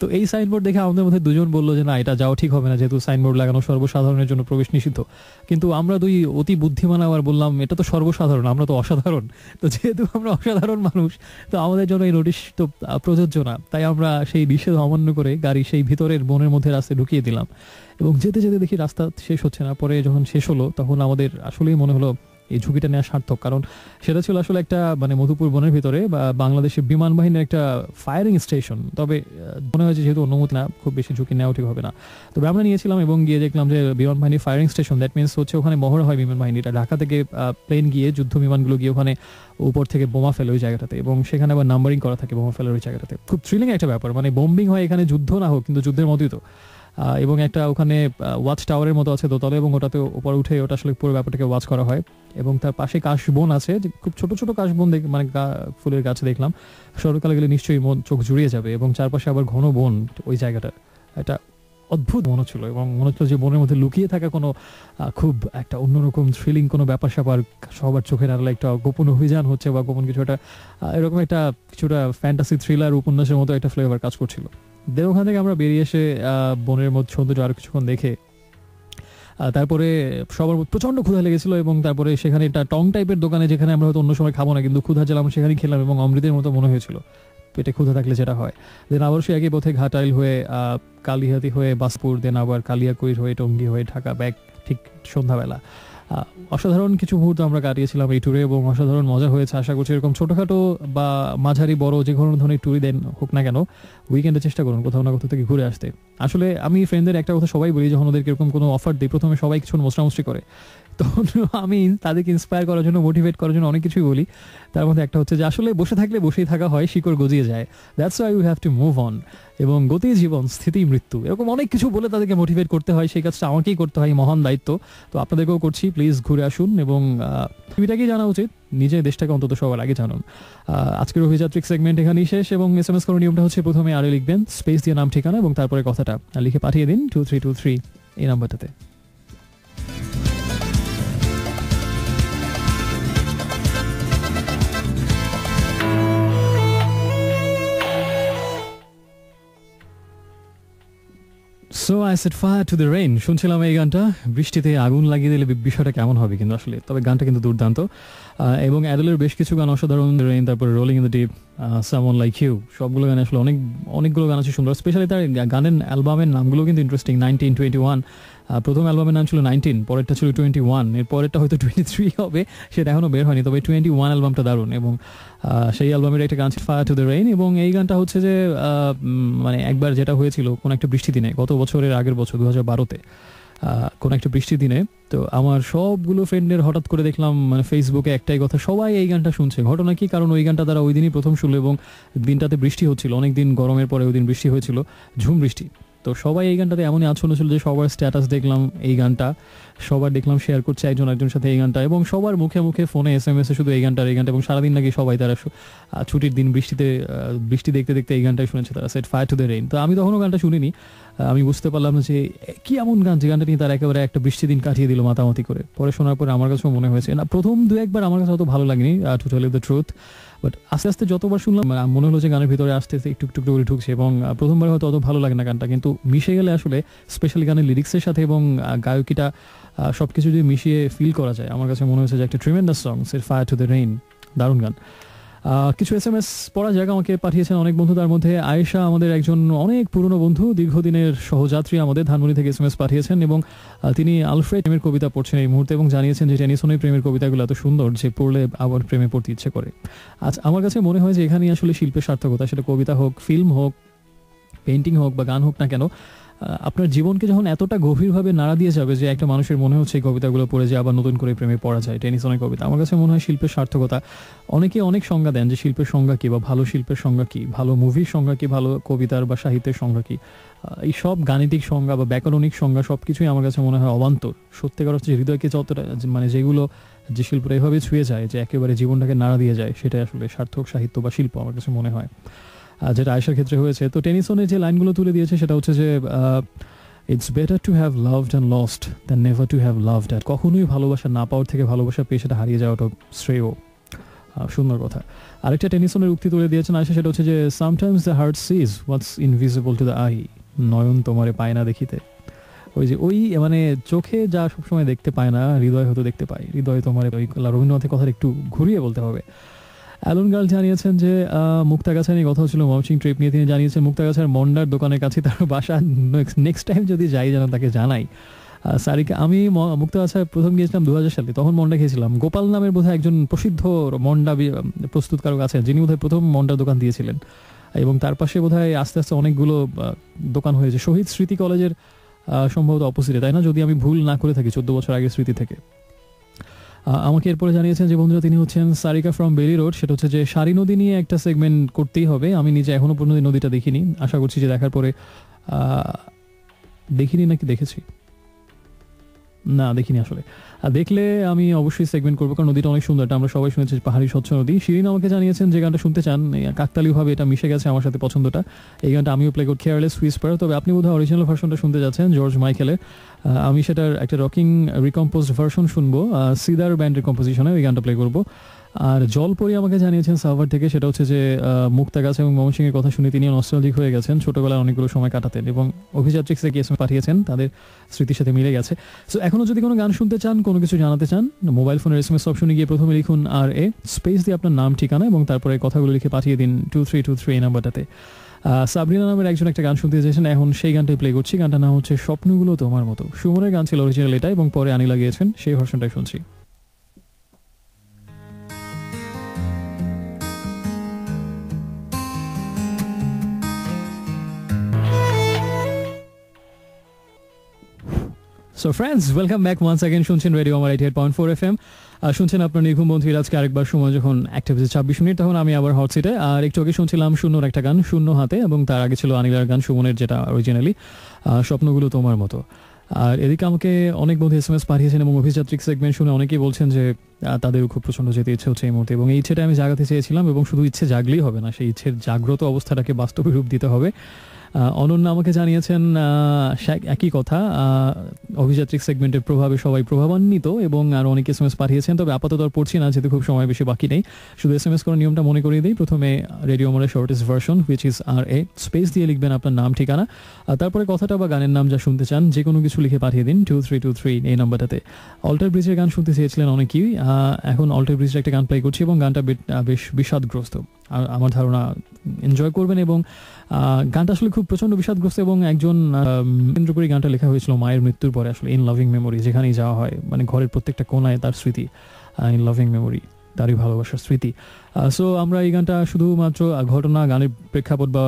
তো এই সাইনবোর্ড দেখে আমাদের মধ্যে দুজন বললো যে না, এটা যাওয়া ঠিক হবে না, যেহেতু সাইনবোর্ড লাগানো সর্বসাধারণের জন্য প্রবেশ নিষিদ্ধ। কিন্তু আমরা দুই অতি বুদ্ধিমান আবার বললাম এটা তো সর্বসাধারণ, আমরা তো অসাধারণ, তো যেহেতু আমরা অসাধারণ মানুষ তো আমাদের জন্য এই নোটিশ তো প্রযোজ্য না। তাই আমরা সেই নিষেধ অমান্য করে গাড়ি সেই ভিতরের বনের মধ্যে রাস্তায় ঢুকিয়ে দিলাম। এবং যেতে যেতে দেখি রাস্তা শেষ হচ্ছে না। পরে যখন শেষ হলো তখন আমাদের আসলেই মনে হলো এই ঝুঁকিটা নেওয়া সার্থক, কারণ সেটা ছিল আসলে একটা মানে মধুপুর বনের ভিতরে বা বাংলাদেশের বিমান বাহিনীর একটা ফায়ারিং স্টেশন। তবে মনে হয়েছে যেহেতু অনুমতি না, খুব বেশি ঝুঁকি নেওয়া ঠিক হবে না। তবে আমরা নিয়েছিলাম এবং গিয়ে দেখলাম যে বিমান বাহিনীর ফায়ারিং স্টেশন, দ্যাট মিনস হচ্ছে ওখানে মহড়া হয় বিমান বাহিনীটা। ঢাকা থেকে প্লেন গিয়ে যুদ্ধ বিমানগুলো গিয়ে ওখানে উপর থেকে বোমা ফেলে ওই জায়গাটাতে, এবং সেখানে আবার নাম্বারিং করা থাকে বোমা ফেলার ওই জায়গাটাতে। খুব থ্রিলিং একটা ব্যাপার, মানে বোম্বিং হয় এখানে, যুদ্ধ না হোক কিন্তু যুদ্ধের মতোই তো। এবং একটা ওখানে ওয়াচ টাওয়ারের মতো আছে দোতলে, এবং ওটাতে উপরে উঠে ওটা আসলে পুরো ব্যাপারটাকে ওয়াচ করা হয়। এবং তার পাশে কাশবন আছে, খুব ছোট ছোট কাশবন মানে ফুলের গাছ দেখলাম। শরৎকালে গেলে নিশ্চয়ই মন চোখ জুড়িয়ে যাবে। এবং চারপাশে আবার ঘন বন, ওই জায়গাটা একটা অদ্ভুত মনে হচ্ছিল। এবং মনে হচ্ছিল যে বনের মধ্যে লুকিয়ে থাকা কোনো খুব একটা অন্যরকম থ্রিলিং কোনো ব্যাপার স্যাপার, সবার চোখের আড়ালে একটা গোপন অভিযান হচ্ছে বা গোপন কিছু একটা, এরকম একটা কিছুটা ফ্যান্টাসি থ্রিলার উপন্যাসের মতো একটা ফ্লেভার কাজ করছিল। দেন ওখান থেকে আমরা বেরিয়ে এসে বনের মধ্যে সৌন্দর্য আরো কিছুক্ষণ দেখে তারপরে সবার প্রচন্ড ক্ষুধা লেগেছিল। এবং তারপরে সেখানে একটা টং টাইপের দোকানে, যেখানে আমরা হয়তো অন্য সময় খাবো না কিন্তু ক্ষুধা ছিল, আমরা সেখানেই খেলাম এবং অমৃতের মতো মনে হয়েছিল পেটে ক্ষুধা থাকলে যেটা হয়। দেন আবার সে একই পথে ঘাটাইল হয়ে কালিহাতি হয়ে বাসপুর, দেন আবার কালিয়াকৈর হয়ে টঙ্গী হয়ে ঢাকা ব্যাক ঠিক সন্ধ্যাবেলা। অসাধারণ কিছু মুহূর্ত আমরা কাটিয়েছিলাম এই ট্যুরে এবং অসাধারণ মজা হয়েছে। আশা করছি এরকম ছোটোখাটো বা মাঝারি বড় যে কোনো ধরনের ট্যুরই দেন হোক না কেন, উইকেন্ডে চেষ্টা করুন কোথাও না কোথাও থেকে ঘুরে আসতে। আসলে আমি ফ্রেন্ডদের একটা কথা সবাই বলি, যখন ওদেরকে এরকম কোনো অফার দিই প্রথমে সবাই কিছু মোস্টামুষ্টি করে, তখন আমি তাদেরকে ইন্সপায়ার করার জন্য, মোটিভেট করার জন্য অনেক কিছুই বলি। তার মধ্যে একটা হচ্ছে যে আসলে বসে থাকলে বসেই থাকা হয়, শিকড় গজিয়ে যায়, that's why you have to move on. এবং গতি জীবন, স্থিতি মৃত্যু, এরকম অনেক কিছু বলে তাদেরকে মোটিভেট করতে হয়। সেই কাজটা আমাকেই করতে হয়, মহান দায়িত্ব। তো আপনাদেরকেও করছি, প্লিজ ঘুরে আসুন। এবং পৃথিবীটাকেই জানা উচিত, নিজের দেশটাকে অন্তত সবার আগে জানুন। আজকের অভিযাত্রিক সেগমেন্ট এখানেই শেষ। এবং SMS করার নিয়মটা হচ্ছে প্রথমে আরে লিখবেন, স্পেস দিয়ে নাম ঠিকানা এবং তারপরে কথাটা লিখে পাঠিয়ে দিন 2323 এই নাম্বারটাতে। So I set fire to the rain শুনছিলাম এই গানটা। বৃষ্টিতে আগুন লাগিয়ে দিলে বিষয়টা কেমন হবে কিন্তু আসলে, তবে গানটা কিন্তু দুর্দান্ত। এবং অ্যাডেলের বেশ কিছু গান অসাধারণ, রেইন, তারপরে rolling in the deep, someone like you, সবগুলো গান আসলে অনেকগুলো গান আছে সুন্দর। স্পেশালি তার গানের অ্যালবামের নামগুলো কিন্তু ইন্টারেস্টিং। 1921 প্রথম অ্যালবামের নাম ছিল 19, পরেরটা ছিল 21, এর পরেরটা হয়তো 23 হবে, সেটা এখনও বের হয়নি। তবে 21 অ্যালবামটা দারুণ। এবং সেই অ্যালবামের একটা গান ফায়ার টু দ্য রেইন। এবং এই গানটা হচ্ছে যে মানে একবার যেটা হয়েছিল কোন একটা বৃষ্টি দিনে, গত বছরের আগের বছর 2012-তে কোন একটা বৃষ্টির দিনে, তো আমার সবগুলো ফ্রেন্ডের হঠাৎ করে দেখলাম মানে ফেসবুকে একটাই কথা, সবাই এই গানটা শুনছে। ঘটনা কি, কারণ ওই গানটা তারা ওই দিনই প্রথম শুনলো এবং দিনটাতে বৃষ্টি হচ্ছিল, অনেকদিন গরমের পরে ওই দিন বৃষ্টি হয়েছিল, ঝুম বৃষ্টি। তো সবাই এই গানটাতে এমনই আচ্ছন্ন ছিল যে সবার স্ট্যাটাস দেখলাম এই গানটা, সবার দেখলাম শেয়ার করছে একজন একজনের সাথে এই গানটা, এবং সবার মুখে মুখে ফোনে SMS-এ শুধু এই গানটা। এবং সারাদিন নাকি সবাই তারা ছুটির দিন বৃষ্টি দেখতে দেখতে এই গানটাই শুনেছে তারা, set fire to the rain. তো আমি তখনও গানটা শুনিনি, আমি বুঝতে পারলাম না যে কি এমন গান যে গানটা নিয়ে তারা একেবারে একটা বৃষ্টি দিন কাটিয়ে দিল মাতামাতি করে। পরে শোনার পরে আমার কাছেও মনে হয়েছে না, প্রথম দু একবার আমার কাছে অত ভালো লাগেনি, to tell you the truth, but আস্তে আস্তে যতবার শুনলাম মনে হলো যে গানের ভিতরে আস্তে আস্তে একটু একটু করে ঢুকছে। এবং প্রথমবার হয়তো অত ভালো লাগে না গানটা, কিন্তু মিশে গেলে আসলে স্পেশালি গানের লিরিক্সের সাথে এবং গায়কিটা সব কিছু যদি মিশিয়ে ফিল করা যায়, আমার কাছে মনে হয়েছে যে একটা tremendous song, set fire to the rain, দারুণ গান। কিছু SMS পড়া জায়গা আমাকে পাঠিয়েছেন অনেক বন্ধু, তার মধ্যে আয়েশা আমাদের একজন অনেক পুরনো বন্ধু, দীর্ঘদিনের সহযাত্রী, আমাদের ধানমন্ডি থেকে SMS পাঠিয়েছেন। এবং তিনি আলফ্রেড প্রেমের কবিতা পড়ছেন এই মুহূর্তে এবং জানিয়েছেন যে টেনিসনের প্রেমের কবিতাগুলো এত সুন্দর যে পড়লে আবার প্রেমে পড়তে ইচ্ছে করে। আজ আমার কাছে মনে হয় যে এখানেই আসলে শিল্পের সার্থকতা, সেটা কবিতা হোক, ফিল্ম হোক, পেন্টিং হোক বা গান হোক না কেন, আপনার জীবনকে যখন এতটা গভীরভাবে নাড়া দিয়ে যাবে যে একটা মানুষের মনে হচ্ছে এই কবিতাগুলো পড়ে যে আবার নতুন করে প্রেমে পড়া যায়, টেনিসনের কবিতা, আমার কাছে মনে হয় শিল্পের সার্থকতা। অনেকে অনেক সংজ্ঞা দেন যে শিল্পের সংজ্ঞা কী, বা ভালো শিল্পের সংজ্ঞা কী, ভালো মুভির সংজ্ঞা কী, ভালো কবিতার বা সাহিত্যের সংজ্ঞা কী। এই সব গাণিতিক সংজ্ঞা বা ব্যাকরণিক সংজ্ঞা সব কিছুই আমার কাছে মনে হয় অবান্তর। সত্যিকার হচ্ছে হৃদয়কে যতটা মানে যেগুলো যে শিল্পটা এভাবে ছুঁয়ে যায় যে একেবারে জীবনটাকে নাড়া দিয়ে যায়, সেটাই আসলে সার্থক সাহিত্য বা শিল্প আমার কাছে মনে হয়, যেটা আয়েশার ক্ষেত্রে হয়েছে। তো টেনিসনের যে লাইনগুলো তুলে দিয়েছে সেটা হচ্ছে যে it's better to have loved and lost than never to have loved at. কখনোই ভালোবাসা না পাওয়ার থেকে ভালোবাসা পেয়ে সেটা হারিয়ে যাওয়াটা শ্রেয়। সুন্দর কথা। আরেকটা টেনিসনের উক্তি তুলে দিয়েছেন আয়শা, সেটা হচ্ছে যে sometimes the heart sees what's invisible to the eye, নয়ন তোমারে পায় না দেখিতে। ওই যে ওই মানে চোখে যা সবসময় দেখতে পায় না হৃদয় হয়তো দেখতে পায়, হৃদয় তোমার ওই রবীন্দ্রনাথের কথা একটু ঘুরিয়ে বলতে হবে। অ্যালন গার্ল জানিয়েছেন যে মুক্তাগাছা নিয়ে কথা হচ্ছিল ময়মনসিং ট্রিপ নিয়ে, তিনি জানিয়েছেন মুক্তাগাছার মন্ডার দোকানের কাছে তার বাসা, নেক্সট টাইম যদি যাই যেন তাকে জানাই। সারিকা, আমি মুক্তাগাছায় প্রথম গিয়েছিলাম 2000 সালে, তখন মন্ডা খেয়েছিলাম। গোপাল নামের বোধহয় একজন প্রসিদ্ধ মন্ডা প্রস্তুতকারক আছেন যিনি বোধহয় প্রথম মন্ডার দোকান দিয়েছিলেন, এবং তার পাশে বোধহয় আস্তে আস্তে অনেকগুলো দোকান হয়েছে। শহীদ স্মৃতি কলেজের সম্ভবত অপোজিটে, তাই না, যদি আমি ভুল না করে থাকি, 14 বছর আগের স্মৃতি থেকে। আমাকে এরপরে জানিয়েছেন যে বন্ধুরা তিনি হচ্ছেন সারিকা ফ্রম বেলি রোড, সেটা হচ্ছে যে সারি নদী নিয়ে একটা সেগমেন্ট করতেই হবে। আমি নিজে এখনো পর্যন্ত নদীটা দেখিনি, আশা করছি যে দেখার পরে, দেখিনি নাকি দেখেছি, না দেখিনি আসলে, দেখলে আমি অবশ্যই সেগমেন্ট করবো, কারণ নদীটা অনেক সুন্দর, এটা আমরা সবাই শুনেছি, পাহাড়ি স্বচ্ছ নদী। শিরিন আমাকে জানিয়েছেন যে গানটা শুনতে চান, কাকতালীয়ভাবে এটা মিশে গেছে আমার সাথে পছন্দটা, এই গানটা আমিও প্লে করি, কেয়ারলেস হুইসপার। তবে আপনি বোধহয় অরিজিনাল ভার্সনটা শুনতে যাচ্ছেন জর্জ মাইকেলের, আমি সেটার একটা রকিং রিকম্পোজড ভার্সন শুনবো, সিদার ব্যান্ডের কম্পোজিশনে ওই গানটা প্লে করবো। আর জলপরি আমাকে জানিয়েছেন সাভার থেকে, সেটা হচ্ছে যে মুক্তাগাছা এবং ময়মনসিংহের কথা শুনে তিনি নস্টালজিক হয়ে গেছেন, ছোটবেলায় অনেকগুলো সময় কাটাতেন, এবং অভিযাত্রিক্সে গিয়ে পাঠিয়েছেন, তাদের স্মৃতির সাথে মিলে গেছে। সো এখনও যদি কোনো গান শুনতে চান, কোনো কিছু জানাতে চান, মোবাইল ফোনের SMS অপশনে গিয়ে প্রথমে লিখুন RA স্পেস দিয়ে আপনার নাম ঠিকানা এবং তারপরে কথাগুলো লিখে পাঠিয়ে দিন 2323 এই নাম্বারটাতে। সাবরিনা নামের একজন একটা গান শুনতে চেয়েছেন, এখন সেই গানটাই প্লে করছি। গানটার নাম হচ্ছে স্বপ্নগুলো তোমার মতো। সুমনের গান ছিল অরিজিনাল এটা, এবং পরে আনি লাগিয়েছেন, সেই ভার্সনটাই শুনছি। So friends, welcome back once again. শুনছেন রেডিও আমার 88.4 FM। শুনছেন আপনার নির্ঘুম বন্ধু আজকে আরেকবার সময় যখন 1:26, তখন আমি আবার হট সিটে। আর একটু আগে শুনছিলাম শূন্যর একটা গান, শূন্য হাতে, এবং তার আগে ছিল আনিলার গান সুমনের, যেটা অরিজিনালি স্বপ্নগুলো তোমার মতো। আর এদিকে আমাকে অনেক বন্ধু SMS পাঠিয়েছেন, এবং অভিযাত্রিক সেগমেন্ট শুনে অনেকেই বলছেন যে তাদেরও খুব প্রচণ্ড যেতে ইচ্ছে হচ্ছে এই মুহূর্তে, এবং এই ইচ্ছেটা আমি জাগাতে চেয়েছিলাম, এবং শুধু ইচ্ছে জাগলেই হবে না, সেই ইচ্ছের জাগ্রত অবস্থাটাকে বাস্তবে রূপ দিতে হবে। অনন্যা আমাকে জানিয়েছেন একই কথা, অভিযাত্রিক সেগমেন্টের প্রভাবে সবাই প্রভাবান্বিত, এবং আরও অনেক SMS পাঠিয়েছেন, তবে আপাতত আর পড়ছি না যেহেতু খুব সময় বেশি বাকি নেই। শুধু SMS করার নিয়মটা মনে করিয়ে দিই, প্রথমে রেডিও মোড়ের shortest version which is RA space দিয়ে লিখবেন আপনার নাম ঠিকানা, তারপরে কথাটা বা গানের নাম যা শুনতে চান যে কোনো কিছু লিখে পাঠিয়ে দিন 2323 এই নাম্বারটাতে। অল্টার ব্রিজের গান শুনতে চেয়েছিলেন অনেকেই, এখন অল্টার ব্রিজের একটা গান প্লে করছি, এবং গানটা বেশ বিষাদগ্রস্ত, আর আমার ধারণা এনজয় করবেন। এবং গানটা আসলে খুব প্রচণ্ড বিষাদগ্রস্ত, এবং একজন কেন্দ্র করে গানটা লেখা হয়েছিল মায়ের মৃত্যুর পরে, আসলে ইন লাভিং মেমোরি, যেখানেই যাওয়া হয় মানে ঘরের প্রত্যেকটা কোনায় তার স্মৃতি, ইন লাভিং মেমোরি, তারই ভালোবাসার স্মৃতি। সো আমরা এই গানটা শুধুমাত্র ঘটনা, গানের প্রেক্ষাপট বা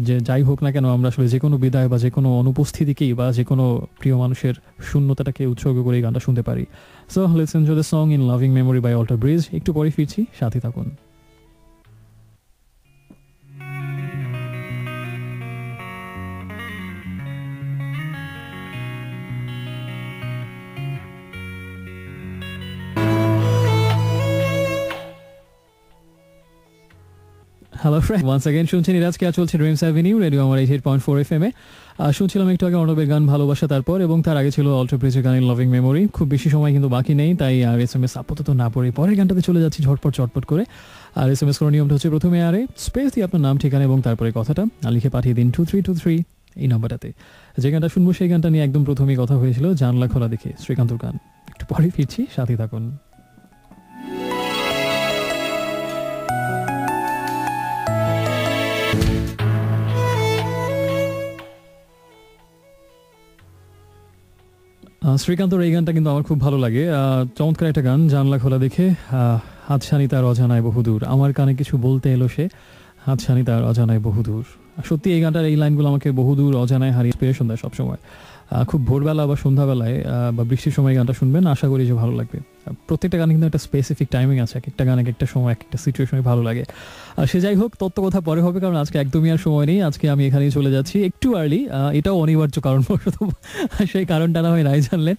যে যাই হোক না কেন, আমরা আসলে যে কোনো বিদায় বা যে কোনো অনুপস্থিতিকেই বা যে কোনো প্রিয় মানুষের শূন্যতাটাকে উৎসর্গ করে এই গানটা শুনতে পারি। So let's enjoy the song in loving memory by Alter Bridge. একটু পরে ফিরছি, সাথে থাকুন। হ্যালো ফ্রেন্ড, ওয়ান্স অ্যাগেন শুনছেন আজকে চলছে dreams avenue radio Amar 88.4 FM এ। শুনছিলাম একটু আগে অর্ণবের গান ভালোবাসা, তারপর এবং তার আগে ছিল অল্টার ব্রিজের গান লাভিং মেমোরি। খুব বেশি সময় কিন্তু বাকি নেই, তাই আর SMS আপাতত না পড়ে পরের গানটাতে চলে যাচ্ছি চটপট করে। আর SMS করার নিয়মটা হচ্ছে প্রথমে RA স্পেস দিয়ে আপনার নাম ঠিকানা এবং তারপরে কথাটা লিখে পাঠিয়ে দিন 2323 এই নাম্বারটাতে। যে গানটা শুনবো সেই গানটা নিয়ে একদম প্রথমেই কথা হয়েছিল, জানলা খোলা দেখে, শ্রীকান্তর গান। একটু পরে ফিরছি, সাথে থাকুন। শ্রীকান্তর এই গানটা কিন্তু আমার খুব ভালো লাগে, চমৎকার একটা গান। জানলা খোলা দেখে হাতছানি তার অজানায় বহুদূর, আমার কানে কিছু বলতে এলো সে, হাতছানি তার অজানায় বহুদূর। সত্যি এই গানটার এই লাইনগুলো আমাকে বহুদূর অজানায় হারিয়ে ইন্সপিরেশন দেয় সবসময়। খুব ভোরবেলা বা সন্ধ্যাবেলায় বা বৃষ্টির সময় গানটা শুনবেন, আশা করি যে ভালো লাগবে। প্রত্যেকটা গান কিন্তু একটা স্পেসিফিক টাইমিং আছে, এক একটা গান এক একটা সময় এক একটা সিচুয়েশনে ভালো লাগে। আর সে যাই হোক, তত্ত্ব কথা পরে হবে, কারণ আজকে একদমই আর সময় নেই। আজকে আমি এখানেই চলে যাচ্ছি একটু আর্লি, এটাও অনিবার্য কারণবশত, সেই কারণটা না হয় নাই জানলেন।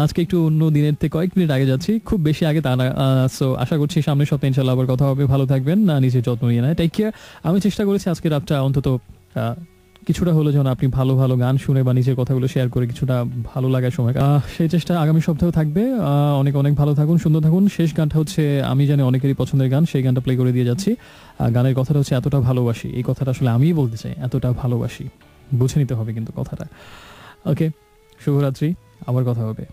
আজকে একটু অন্য দিনের থেকে কয়েক মিনিট আগে যাচ্ছি, খুব বেশি আগে তা না। সো আশা করছি সামনের সপ্তাহে ইনশাল্লাহ আবার কথা হবে। ভালো থাকবেন, নিজের যত্ন নিয়ে নেয়, টেক কেয়ার। আমি চেষ্টা করেছি আজকে রাতটা অন্তত কিছুটা হলো যেন আপনি ভালো ভালো গান শুনে বা নিজের কথাগুলো শেয়ার করে কিছুটা ভালো লাগার সময় সেই চেষ্টা আগামী সপ্তাহে থাকবে। অনেক অনেক ভালো থাকুন, সুন্দর থাকুন। শেষ গানটা হচ্ছে আমি জানি অনেকেরই পছন্দের গান, সেই গানটা প্লে করে দিয়ে যাচ্ছি। গানের কথাটা হচ্ছে এতটা ভালোবাসি, এই কথাটা আসলে আমিই বলতে চাই, এতটা ভালোবাসি, বুঝে নিতে হবে কিন্তু কথাটা। ওকে, শুভরাত্রি, আবার কথা হবে।